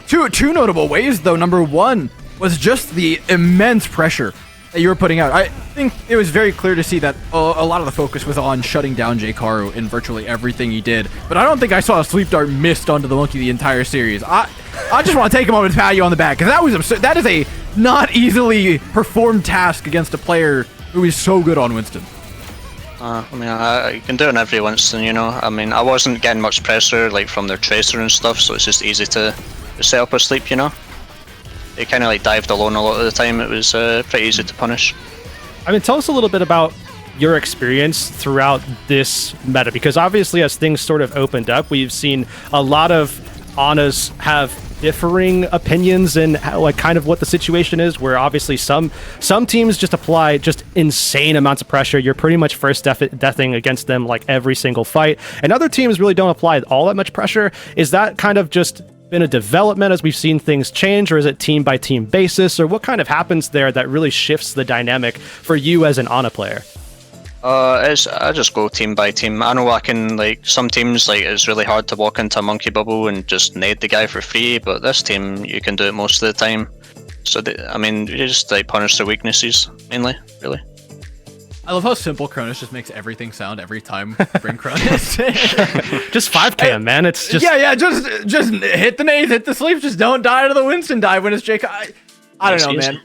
two notable ways, though. Number one was just the immense pressure that you were putting out. I think it was very clear to see that a lot of the focus was on shutting down J-Karu in virtually everything he did. But I don't think I saw a sleep dart missed onto the monkey the entire series. I just want to take a moment to pat you on the back, because that was absurd. That is a not easily performed task against a player who is so good on Winston. I mean, I can do it on every Winston, I mean, I wasn't getting much pressure from their Tracer and stuff, so it's just easy to set up a sleep, They kind of dived alone a lot of the time. It was pretty easy to punish. I mean, tell us a little bit about your experience throughout this meta, because obviously as things sort of opened up, we've seen a lot of Anas have differing opinions and kind of what the situation is, where obviously some teams just apply just insane amounts of pressure. You're pretty much first deathing against them every single fight, and other teams really don't apply all that much pressure. Is that kind of just been a development as we've seen things change, or is it team by team basis, or what kind of happens there that really shifts the dynamic for you as an Ana player? I just go team by team. I know I can some teams it's really hard to walk into a monkey bubble and just nade the guy for free, but this team you can do it most of the time. So I mean, you just punish their weaknesses mainly, really. I love how simple Cronus just makes everything sound every time we bring Cronus. Just 5K, man. It's just just hit the nades, hit the sleeps, just don't die to the Winston dive when it's Jake. I don't know, man.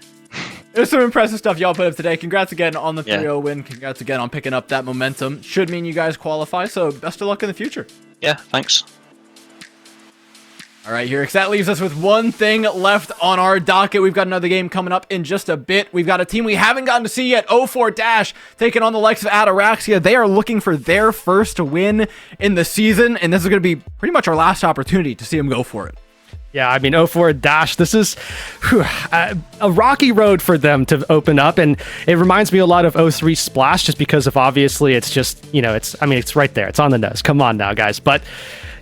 It was some impressive stuff y'all put up today. Congrats again on the 3-0 win. Congrats again on picking up that momentum. Should mean you guys qualify, so best of luck in the future. Yeah, thanks. All right, Hirix, that leaves us with one thing left on our docket. We've got another game coming up in just a bit. We've got a team we haven't gotten to see yet, 04 Dash, taking on the likes of Ataraxia. They are looking for their first win in the season, and this is going to be pretty much our last opportunity to see them go for it. Yeah, I mean, 04 Dash, this is a rocky road for them to open up, and it reminds me a lot of 03 Splash, just because of obviously it's just, it's right there. It's on the nose. Come on now, guys. But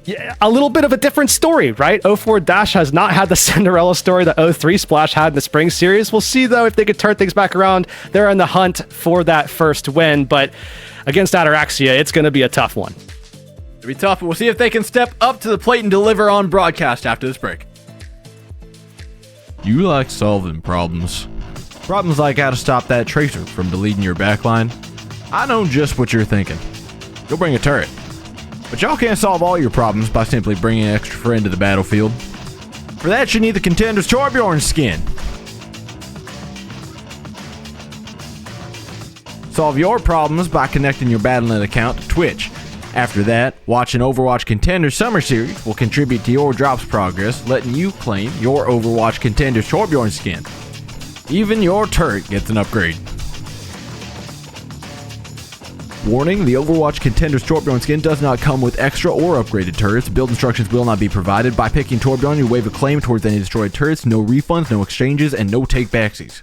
yeah, a little bit of a different story, right? 04 Dash has not had the Cinderella story that 03 Splash had in the spring series. We'll see, though, if they could turn things back around. They're on the hunt for that first win, but against Ataraxia, it's going to be a tough one. It'll be tough, but we'll see if they can step up to the plate and deliver on broadcast after this break. You like solving problems. Problems like how to stop that tracer from deleting your backline. I know just what you're thinking. You'll bring a turret. But y'all can't solve all your problems by simply bringing an extra friend to the battlefield. For that, you need the Contenders Torbjorn skin. Solve your problems by connecting your Battle.net account to Twitch. After that, watching Overwatch Contenders Summer Series will contribute to your drops progress, letting you claim your Overwatch Contenders Torbjorn skin. Even your turret gets an upgrade. Warning, the Overwatch Contenders Torbjorn skin does not come with extra or upgraded turrets. Build instructions will not be provided. By picking Torbjorn, you waive a claim towards any destroyed turrets. No refunds, no exchanges, and no take-backsies.